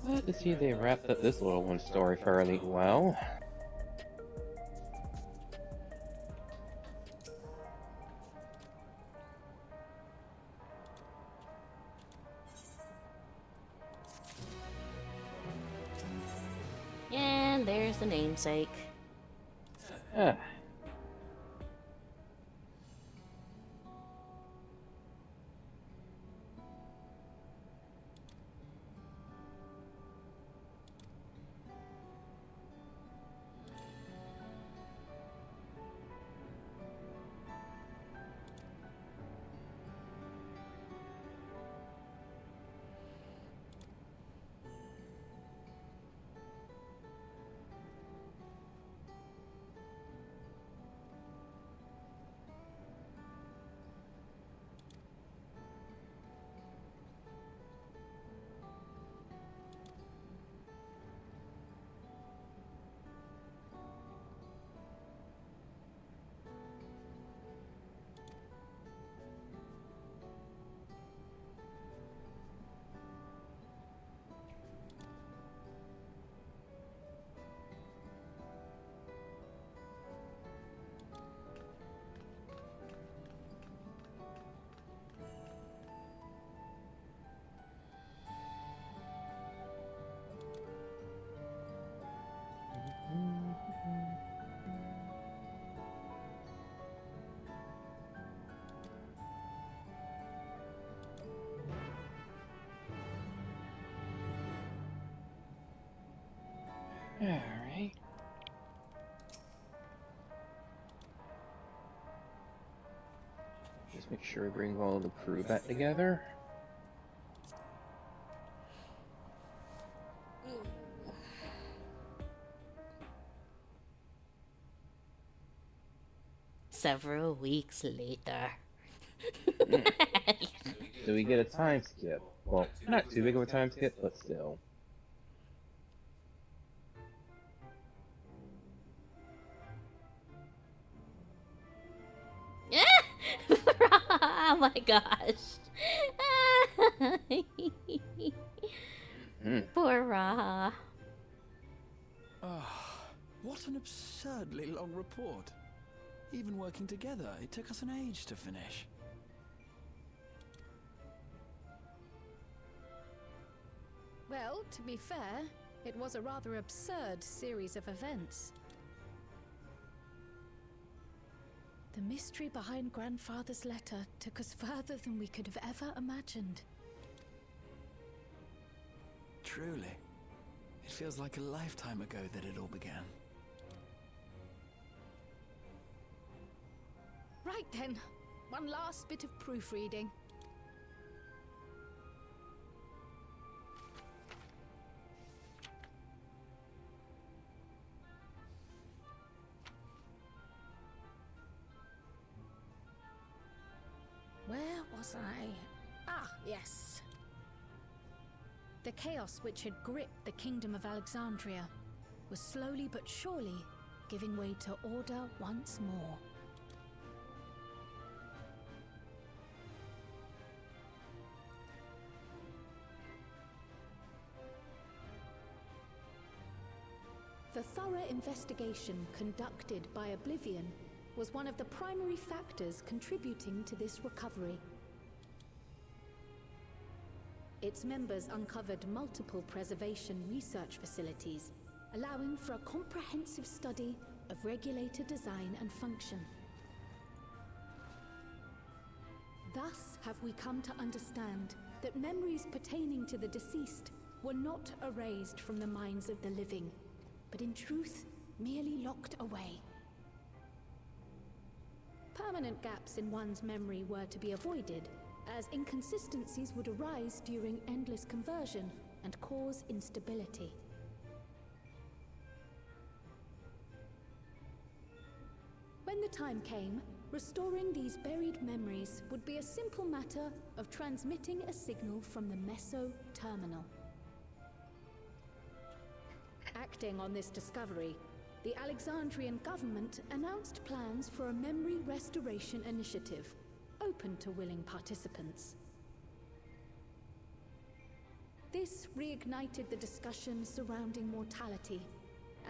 Glad to see they wrapped up this little one story fairly well. And there's the namesake. Ah. Alright. Just make sure we bring all the crew back together. Several weeks later. Do we get a time skip? Well, not too big of a time skip, but still. Oh my gosh. Poor Raha. What an absurdly long report. Even working together, it took us an age to finish. Well, to be fair, it was a rather absurd series of events. The mystery behind Grandfather's letter took us further than we could have ever imagined. Truly. It feels like a lifetime ago that it all began. Right then, one last bit of proofreading. Where was I? Ah, yes. The chaos which had gripped the kingdom of Alexandria was slowly but surely giving way to order once more. The thorough investigation conducted by Oblivion was one of the primary factors contributing to this recovery. Its members uncovered multiple preservation research facilities, allowing for a comprehensive study of regulator design and function. Thus have we come to understand that memories pertaining to the deceased were not erased from the minds of the living, but in truth, merely locked away. Permanent gaps in one's memory were to be avoided, as inconsistencies would arise during endless conversion and cause instability. When the time came, restoring these buried memories would be a simple matter of transmitting a signal from the Meso terminal. Acting on this discovery, the Alexandrian government announced plans for a memory restoration initiative, open to willing participants. This reignited the discussion surrounding mortality,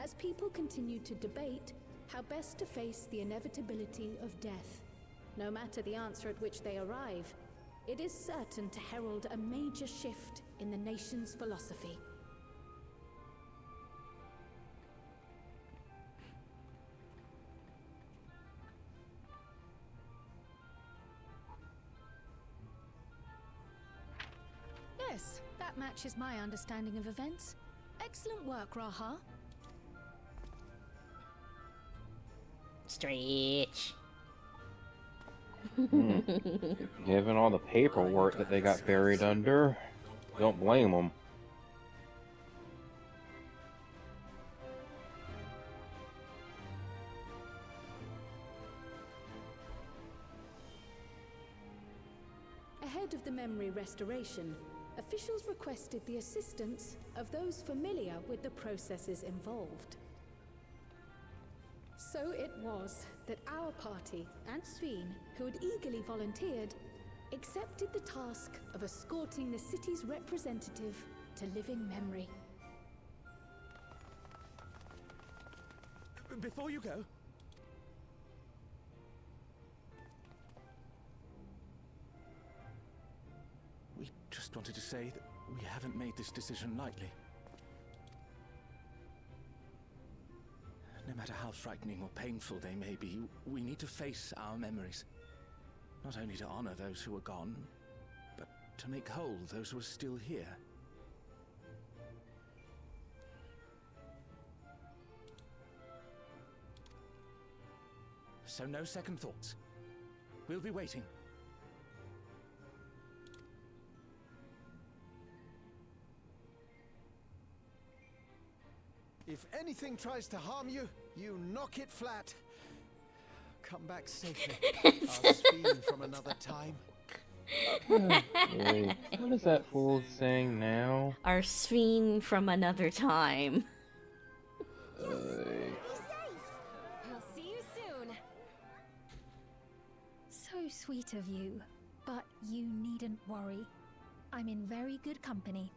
as people continued to debate how best to face the inevitability of death. No matter the answer at which they arrive, it is certain to herald a major shift in the nation's philosophy. Yes, that matches my understanding of events. Excellent work, Raha. Stretch. Given all the paperwork that they got buried under, don't blame them. Ahead of the memory restoration, officials requested the assistance of those familiar with the processes involved. So it was that our party and Sveen, who had eagerly volunteered, accepted the task of escorting the city's representative to living memory. Before you go, we just wanted to say that we haven't made this decision lightly. No matter how frightening or painful they may be, we need to face our memories. Not only to honor those who are gone, but to make whole those who are still here. So no second thoughts. We'll be waiting. If anything tries to harm you, you knock it flat. Come back safely. Our Sveen from another time. Wait, what is that fool saying now? Our Sveen from another time. Be safe. I'll see you soon. So sweet of you, but you needn't worry. I'm in very good company.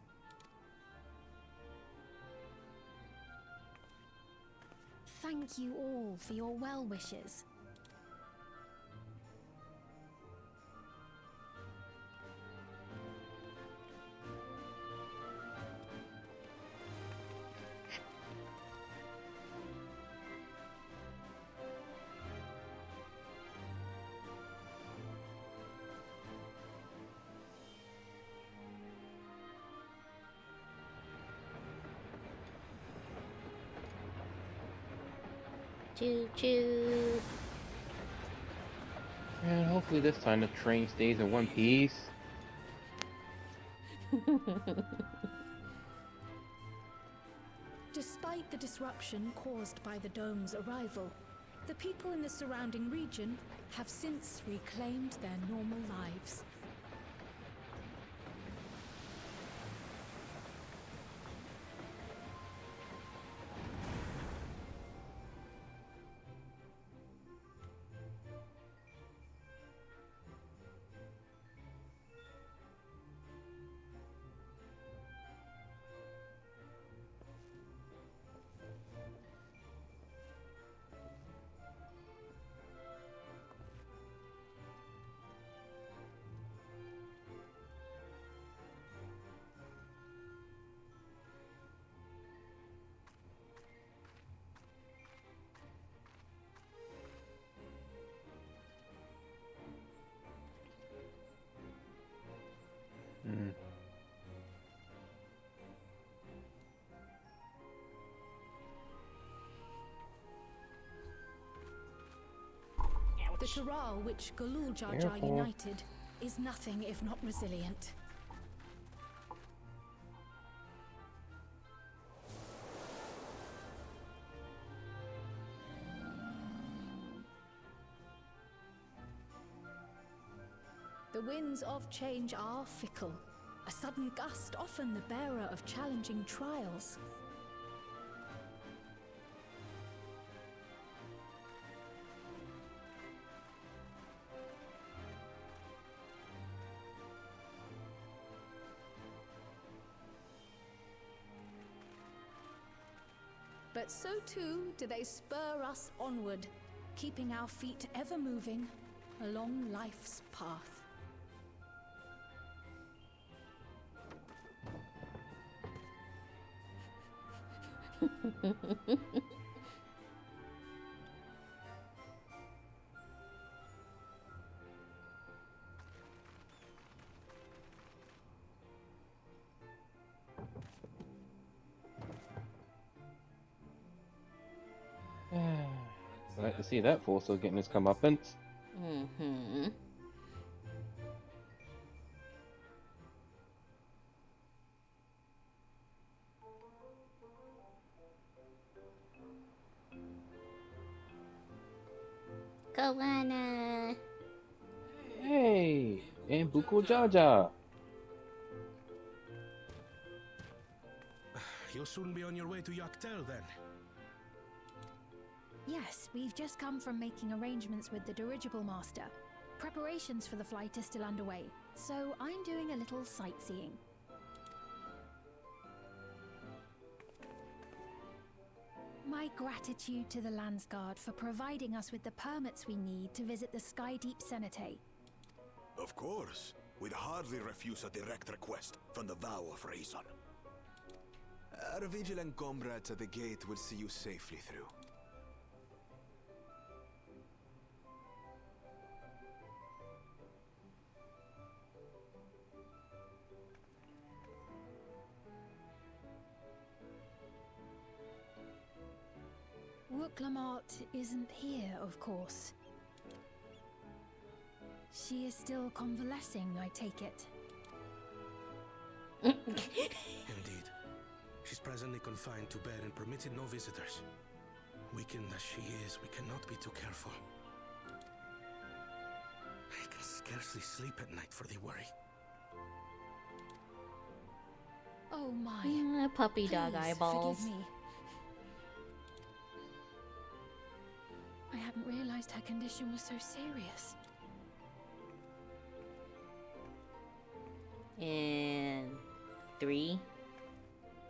Thank you all for your well wishes. Choo choo. And hopefully this time the train stays in one piece. Despite the disruption caused by the dome's arrival, the people in the surrounding region have since reclaimed their normal lives. The Taral which Galul Jar Jar Careful. united is nothing if not resilient. The winds of change are fickle. A sudden gust often the bearer of challenging trials. But so too do they spur us onward, keeping our feet ever moving along life's path. Glad to see that fool still getting his comeuppance. Mm-hmm. Koana. Hey, and Buko Jaja. You'll soon be on your way to Yaktel then. Yes, we've just come from making arrangements with the dirigible master. Preparations for the flight are still underway, so I'm doing a little sightseeing. My gratitude to the Landsguard for providing us with the permits we need to visit the Skydeep Cenotaph. Of course. We'd hardly refuse a direct request from the Vow of Reason. Our vigilant comrades at the gate will see you safely through. Wooklamart isn't here, of course. She is still convalescing, I take it. Indeed. She's presently confined to bed and permitted no visitors. Weakened as she is, we cannot be too careful. I can scarcely sleep at night for the worry. Oh my. Puppy dog Please eyeballs. Forgive me. I hadn't realized her condition was so serious. In 3,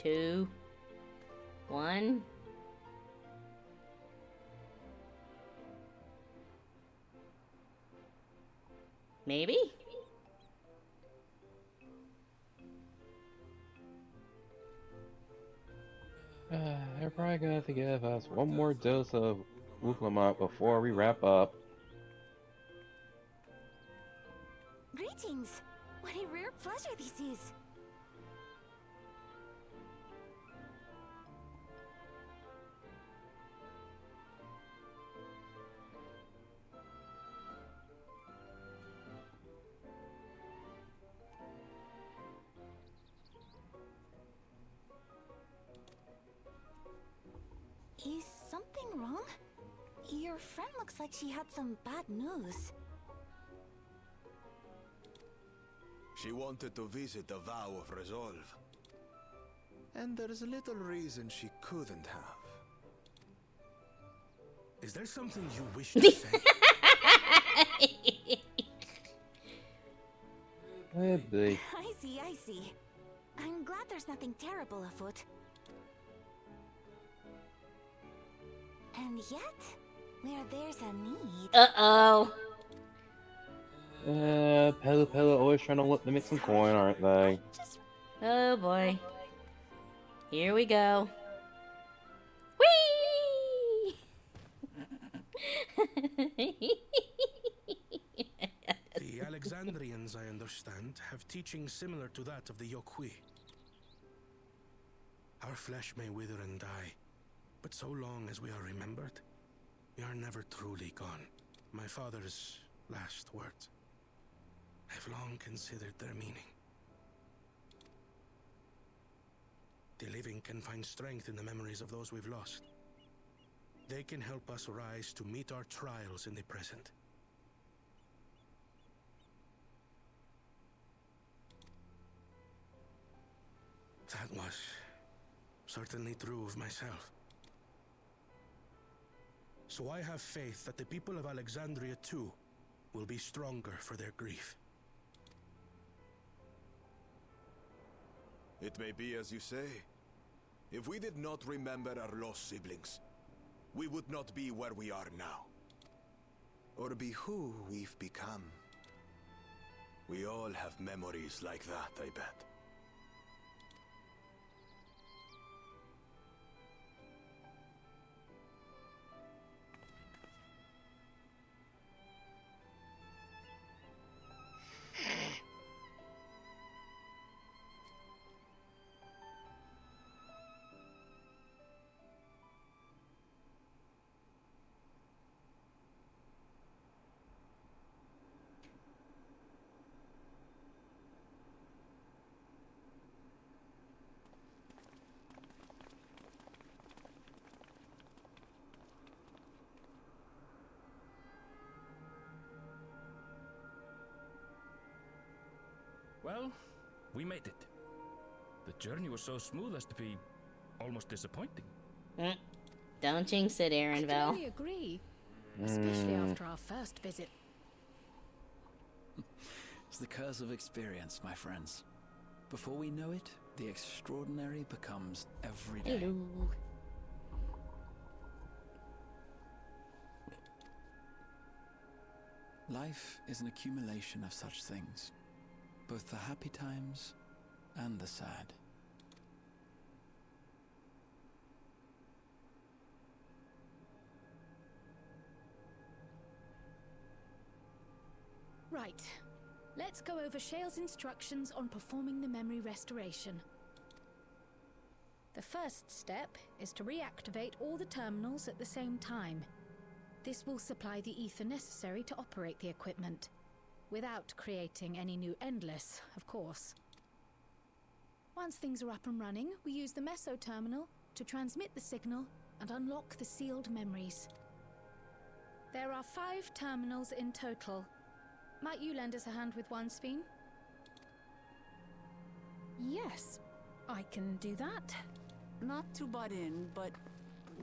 2, 1. Maybe? They're probably gonna have to give us one more dose of Wooklamont before we wrap up. Greetings! What a rare pleasure this is! Is something wrong? Your friend looks like she had some bad news. She wanted to visit the Vow of Resolve. And there's little reason she couldn't have. Is there something you wish to say? I see. I'm glad there's nothing terrible afoot. And yet, where there's a need... Uh-oh. Pelu always trying to make some coin, aren't they? Oh boy. Here we go. Whee! The Alexandrians, I understand, have teaching similar to that of the Yokui. Our flesh may wither and die, but so long as we are remembered, we are never truly gone. My father's last words. I've long considered their meaning. The living can find strength in the memories of those we've lost. They can help us rise to meet our trials in the present. That was certainly true of myself. So I have faith that the people of Alexandria too will be stronger for their grief. It may be as you say. If we did not remember our lost siblings, we would not be where we are now. Or be who we've become. We all have memories like that, I bet. Well, we made it. The journey was so smooth as to be almost disappointing. Don't jinx it, I can Aaronville. only agree, especially after our first visit. It's the curse of experience, my friends. Before we know it, the extraordinary becomes every day. Hello. Life is an accumulation of such things, both the happy times and the sad. Right. Let's go over Shale's instructions on performing the memory restoration. The first step is to reactivate all the terminals at the same time. This will supply the ether necessary to operate the equipment, without creating any new endless, of course. Once things are up and running, we use the meso terminal to transmit the signal and unlock the sealed memories. There are 5 terminals in total. Might you lend us a hand with one, Sphene? Yes, I can do that. Not to butt in, but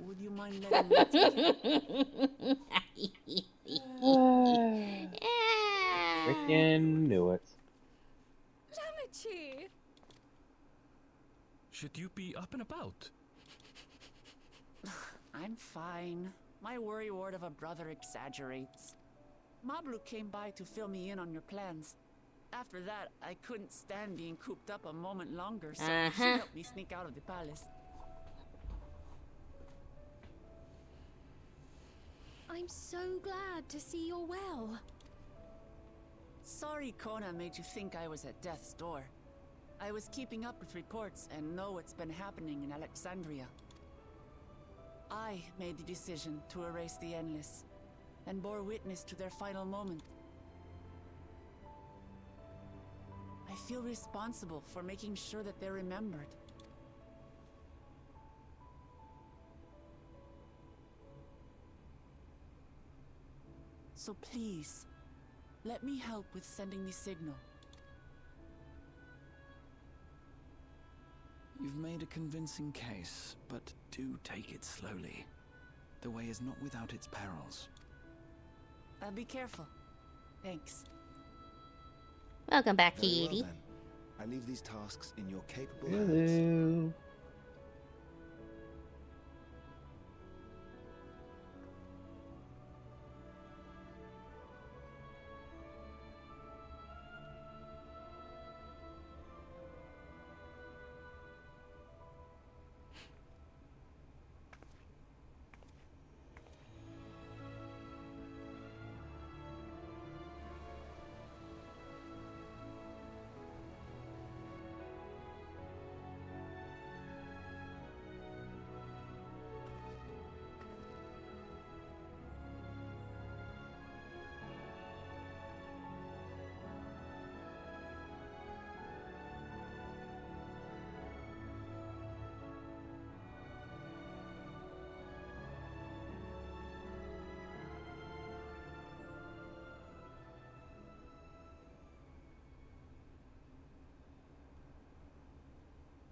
would you mind letting me take it? Freaking knew it. Lamichi! Should you be up and about? I'm fine. My worry wart of a brother exaggerates. Mablu came by to fill me in on your plans. After that, I couldn't stand being cooped up a moment longer, so she helped me sneak out of the palace. I'm so glad to see you're well. Sorry Kona made you think I was at death's door. I was keeping up with reports and know what's been happening in Alexandria. I made the decision to erase the Endless, and bore witness to their final moment. I feel responsible for making sure that they're remembered. So please, let me help with sending the signal. You've made a convincing case, but do take it slowly. The way is not without its perils. Be careful. Thanks. Welcome back, Very well, Kitty. then. I leave these tasks in your capable Hello. hands.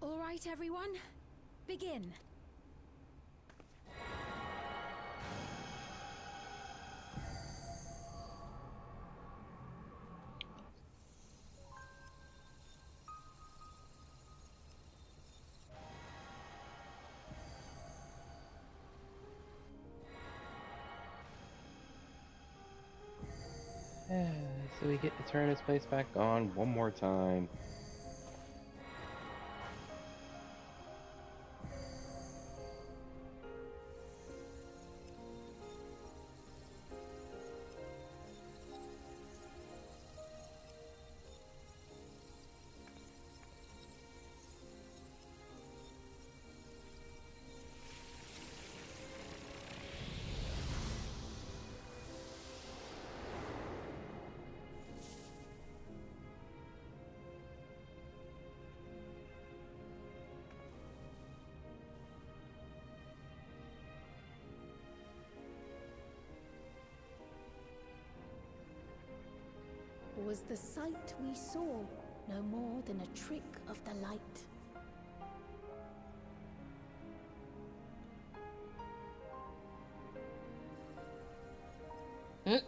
All right, everyone. Begin. we get to turn this place back on one more time. Was the sight we saw no more than a trick of the light? Oh,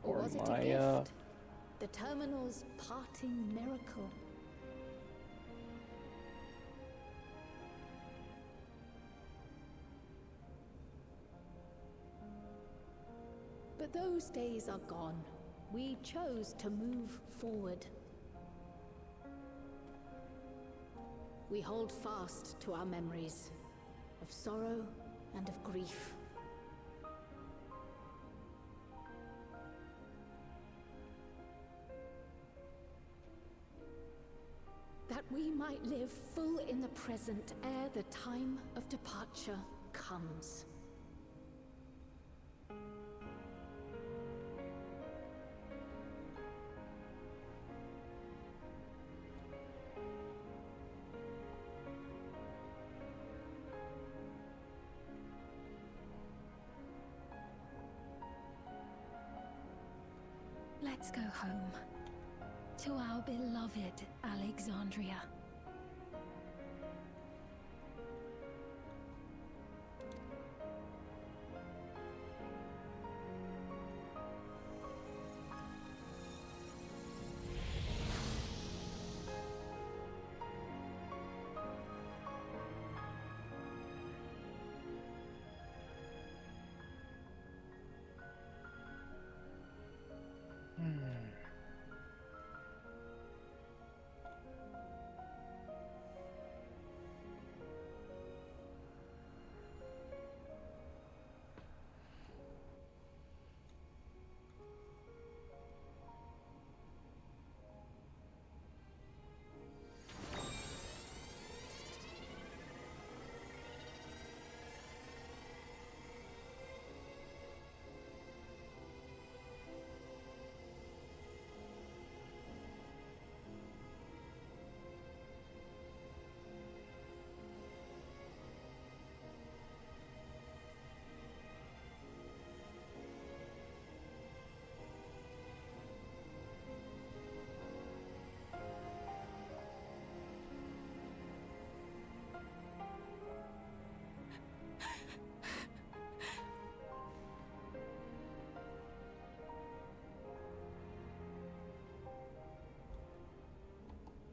Or poor was it a Maya. gift? The terminal's parting miracle? But those days are gone. We chose to move forward. We hold fast to our memories of sorrow and of grief. That we might live full in the present ere the time of departure comes. Let's go home. To our beloved Alexandria.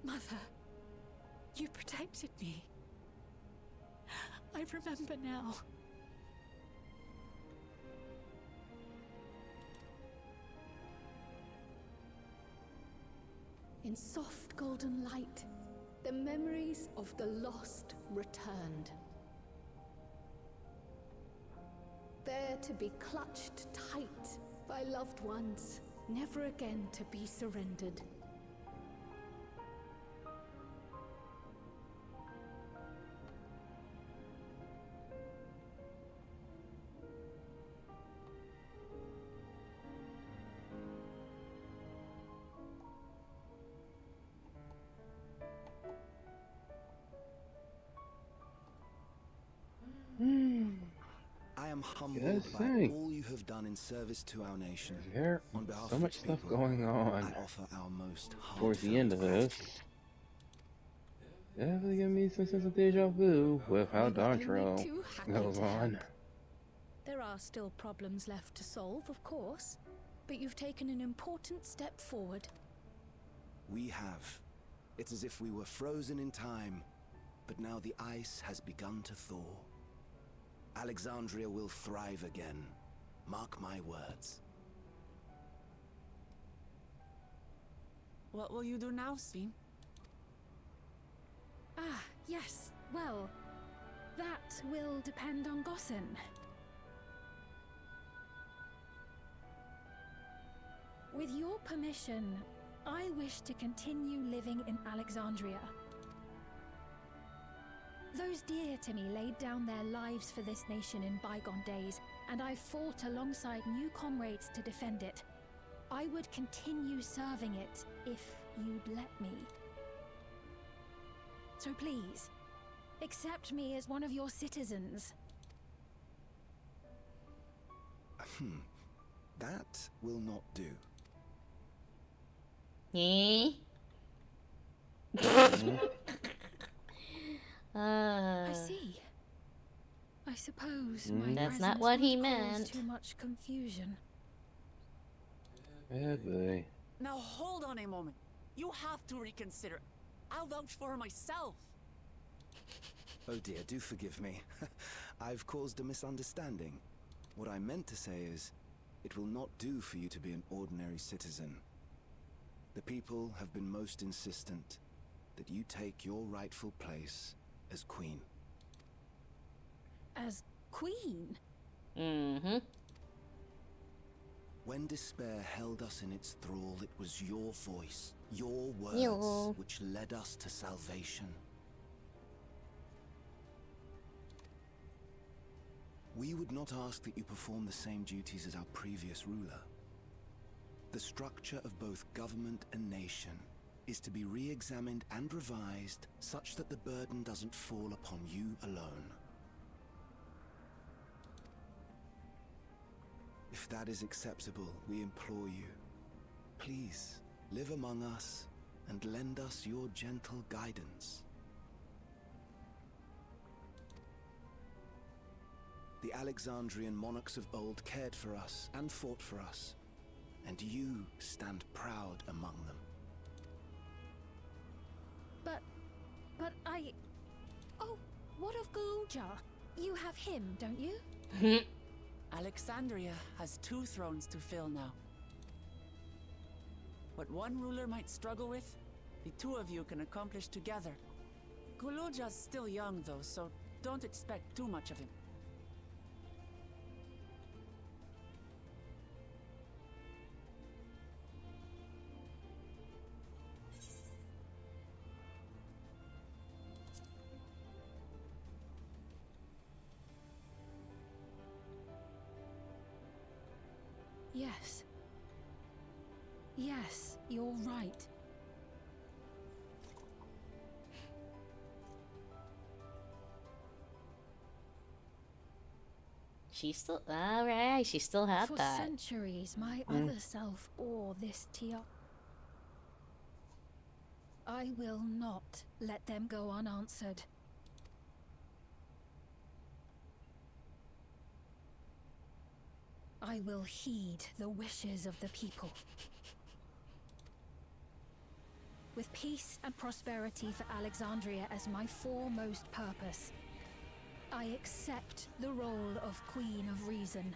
Mother, you protected me. I remember now. In soft golden light, the memories of the lost returned. There to be clutched tight by loved ones, never again to be surrendered. I am humbled Yes, by thanks. all you have done in service to our nation. There On behalf so of much its stuff people, going on I offer our most towards the end of heartfelt this. Definitely give me some sense of deja vu with how We were only Dontrell too happy goes to on. help. There are still problems left to solve, of course, but you've taken an important step forward. We have. It's as if we were frozen in time, but now the ice has begun to thaw. Alexandria will thrive again. Mark my words. What will you do now, Sven? Ah, yes. Well, that will depend on Gossen. With your permission, I wish to continue living in Alexandria. Those dear to me laid down their lives for this nation in bygone days, and I fought alongside new comrades to defend it. I would continue serving it if you'd let me. So please, accept me as one of your citizens. That will not do. I see. I suppose my That's not presence what he would cause meant. too much confusion. Yeah, boy. Now hold on a moment. You have to reconsider. I'll vouch for her myself. Oh dear, do forgive me. I've caused a misunderstanding. What I meant to say is, it will not do for you to be an ordinary citizen. The people have been most insistent that you take your rightful place as queen. As queen? Mm-hmm. When despair held us in its thrall, it was your voice, your words, which led us to salvation. We would not ask that you perform the same duties as our previous ruler. The structure of both government and nation is to be re-examined and revised such that the burden doesn't fall upon you alone. If that is acceptable, we implore you, please live among us and lend us your gentle guidance. The Alexandrian monarchs of old cared for us and fought for us, and you stand proud among them. But I... Oh, what of Galuja? You have him, don't you? Alexandria has 2 thrones to fill now. What one ruler might struggle with, the 2 of you can accomplish together. Guluja's still young though, so don't expect too much of him. Yes. Yes, you're right. She still... Alright, she still had For that. centuries, my other self bore this tiara. I will not let them go unanswered. I will heed the wishes of the people. With peace and prosperity for Alexandria as my foremost purpose, I accept the role of Queen of Reason.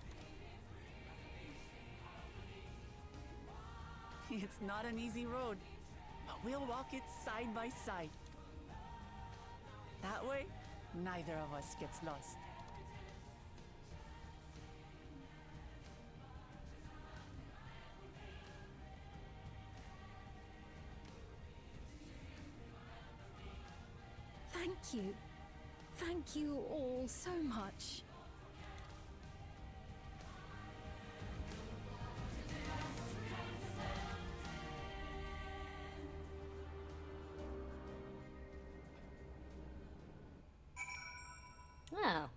It's not an easy road, but we'll walk it side by side. That way, neither of us gets lost. Thank you. Thank you all so much. Oh.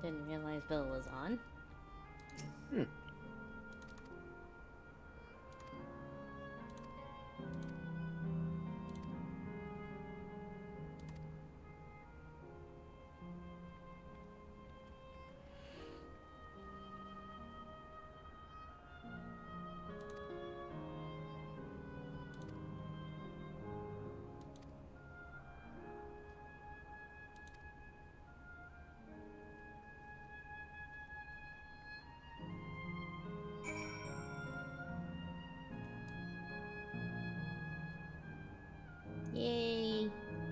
Didn't realize Bill was on.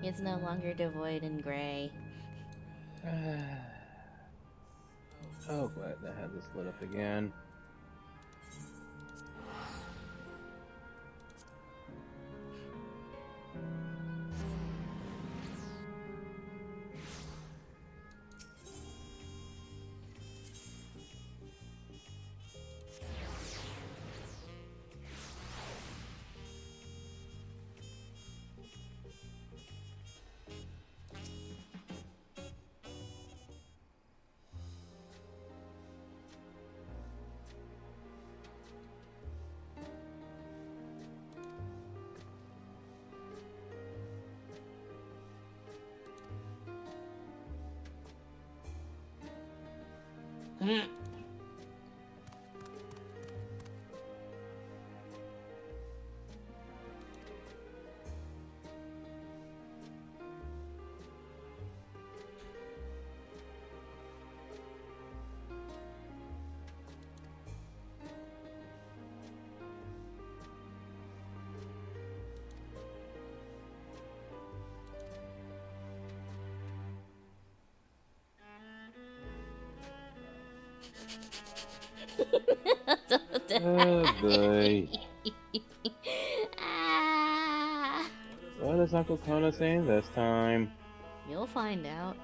It's no longer devoid and gray. Oh, glad that had this lit up again. Oh boy. What is Uncle Kona saying this time? You'll find out.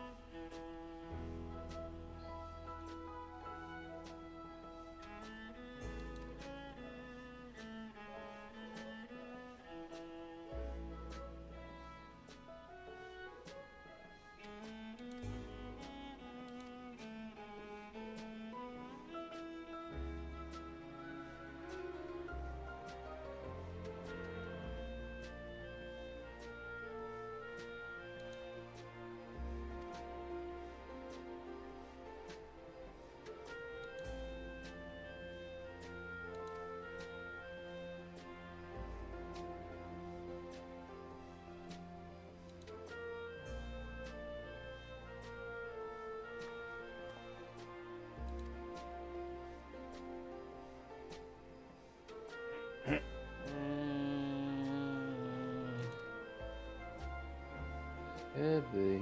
Could be.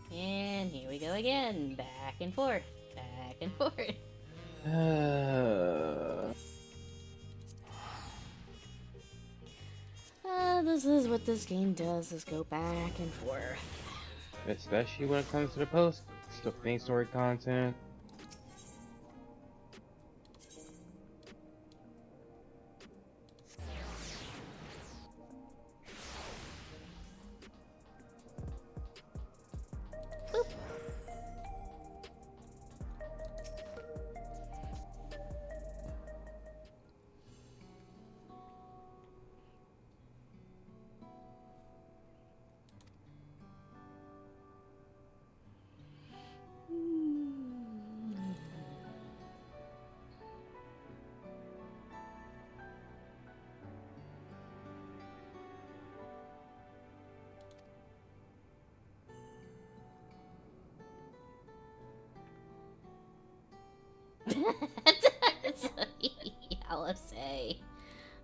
And here we go again. Back and forth. Back and forth. This is what this game does, is go back and forth. Especially when it comes to the main story content. LSA.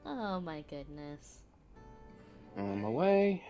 Oh my goodness. On my way.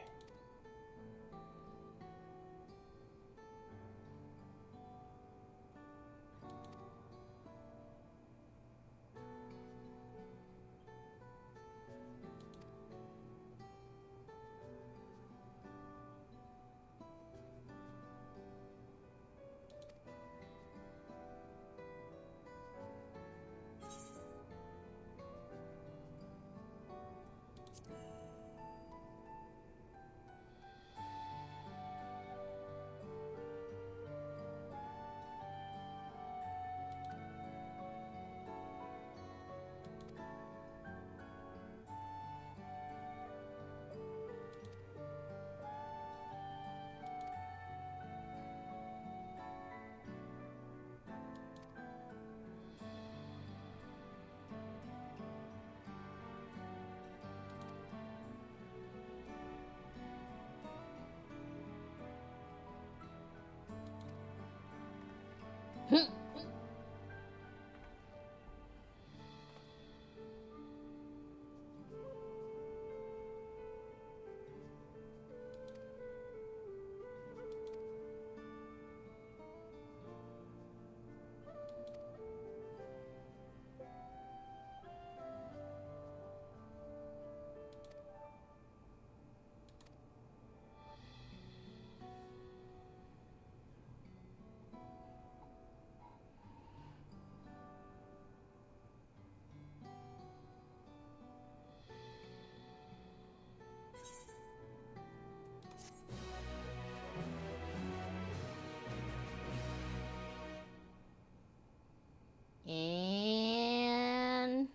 And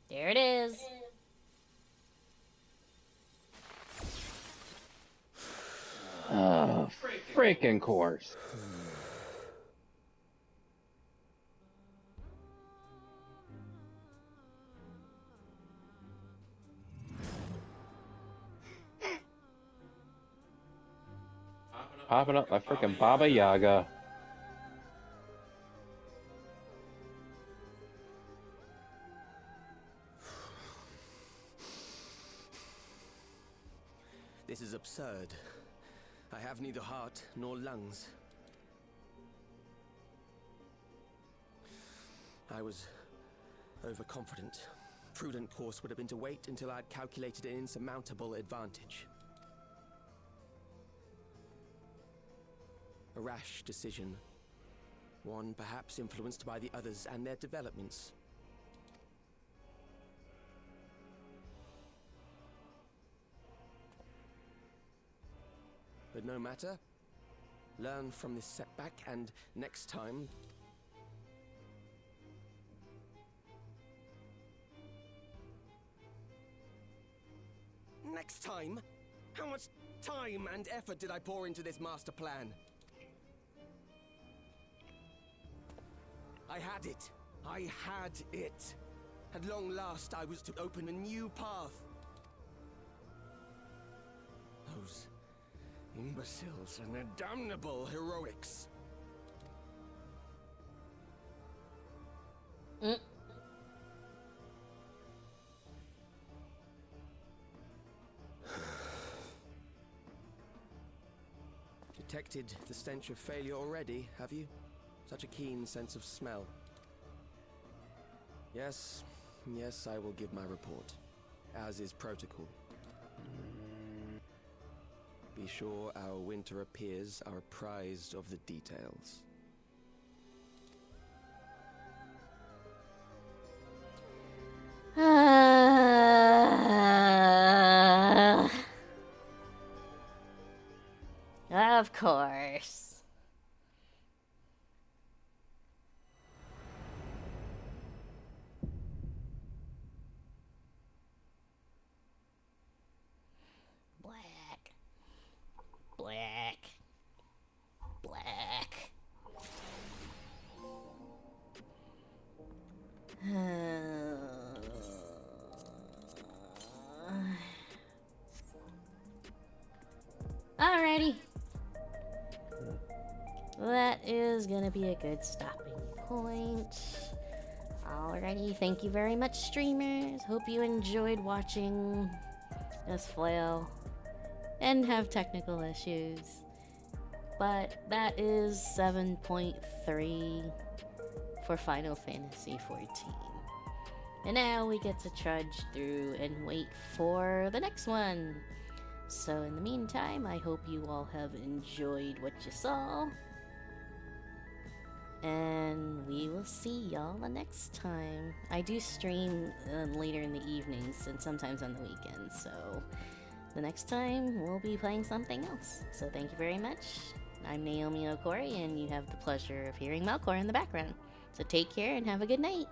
there it is. Oh, freaking course. Popping up like freaking Baba Yaga. This is absurd. I have neither heart nor lungs. I was overconfident. Prudent course would have been to wait until I'd calculated an insurmountable advantage. A rash decision. One perhaps influenced by the others and their developments. But no matter. Learn from this setback and next time... Next time? How much time and effort did I pour into this master plan? I had it. I had it. At long last, I was to open a new path. Those imbeciles and their damnable heroics. Detected the stench of failure already, have you? Such a keen sense of smell. Yes, I will give my report, as is protocol. Be sure our winter peers are apprised of the details. Of course. Black. Alrighty. That is gonna be a good stopping point. Alrighty, thank you very much, streamers. Hope you enjoyed watching us flail and have technical issues. But that is 7.3 for Final Fantasy XIV. And now we get to trudge through and wait for the next one. So in the meantime, I hope you all have enjoyed what you saw. And we will see y'all the next time. I do stream later in the evenings and sometimes on the weekends, so the next time we'll be playing something else. So thank you very much. I'm Naomi Okori, and you have the pleasure of hearing Malcour in the background. So take care and have a good night.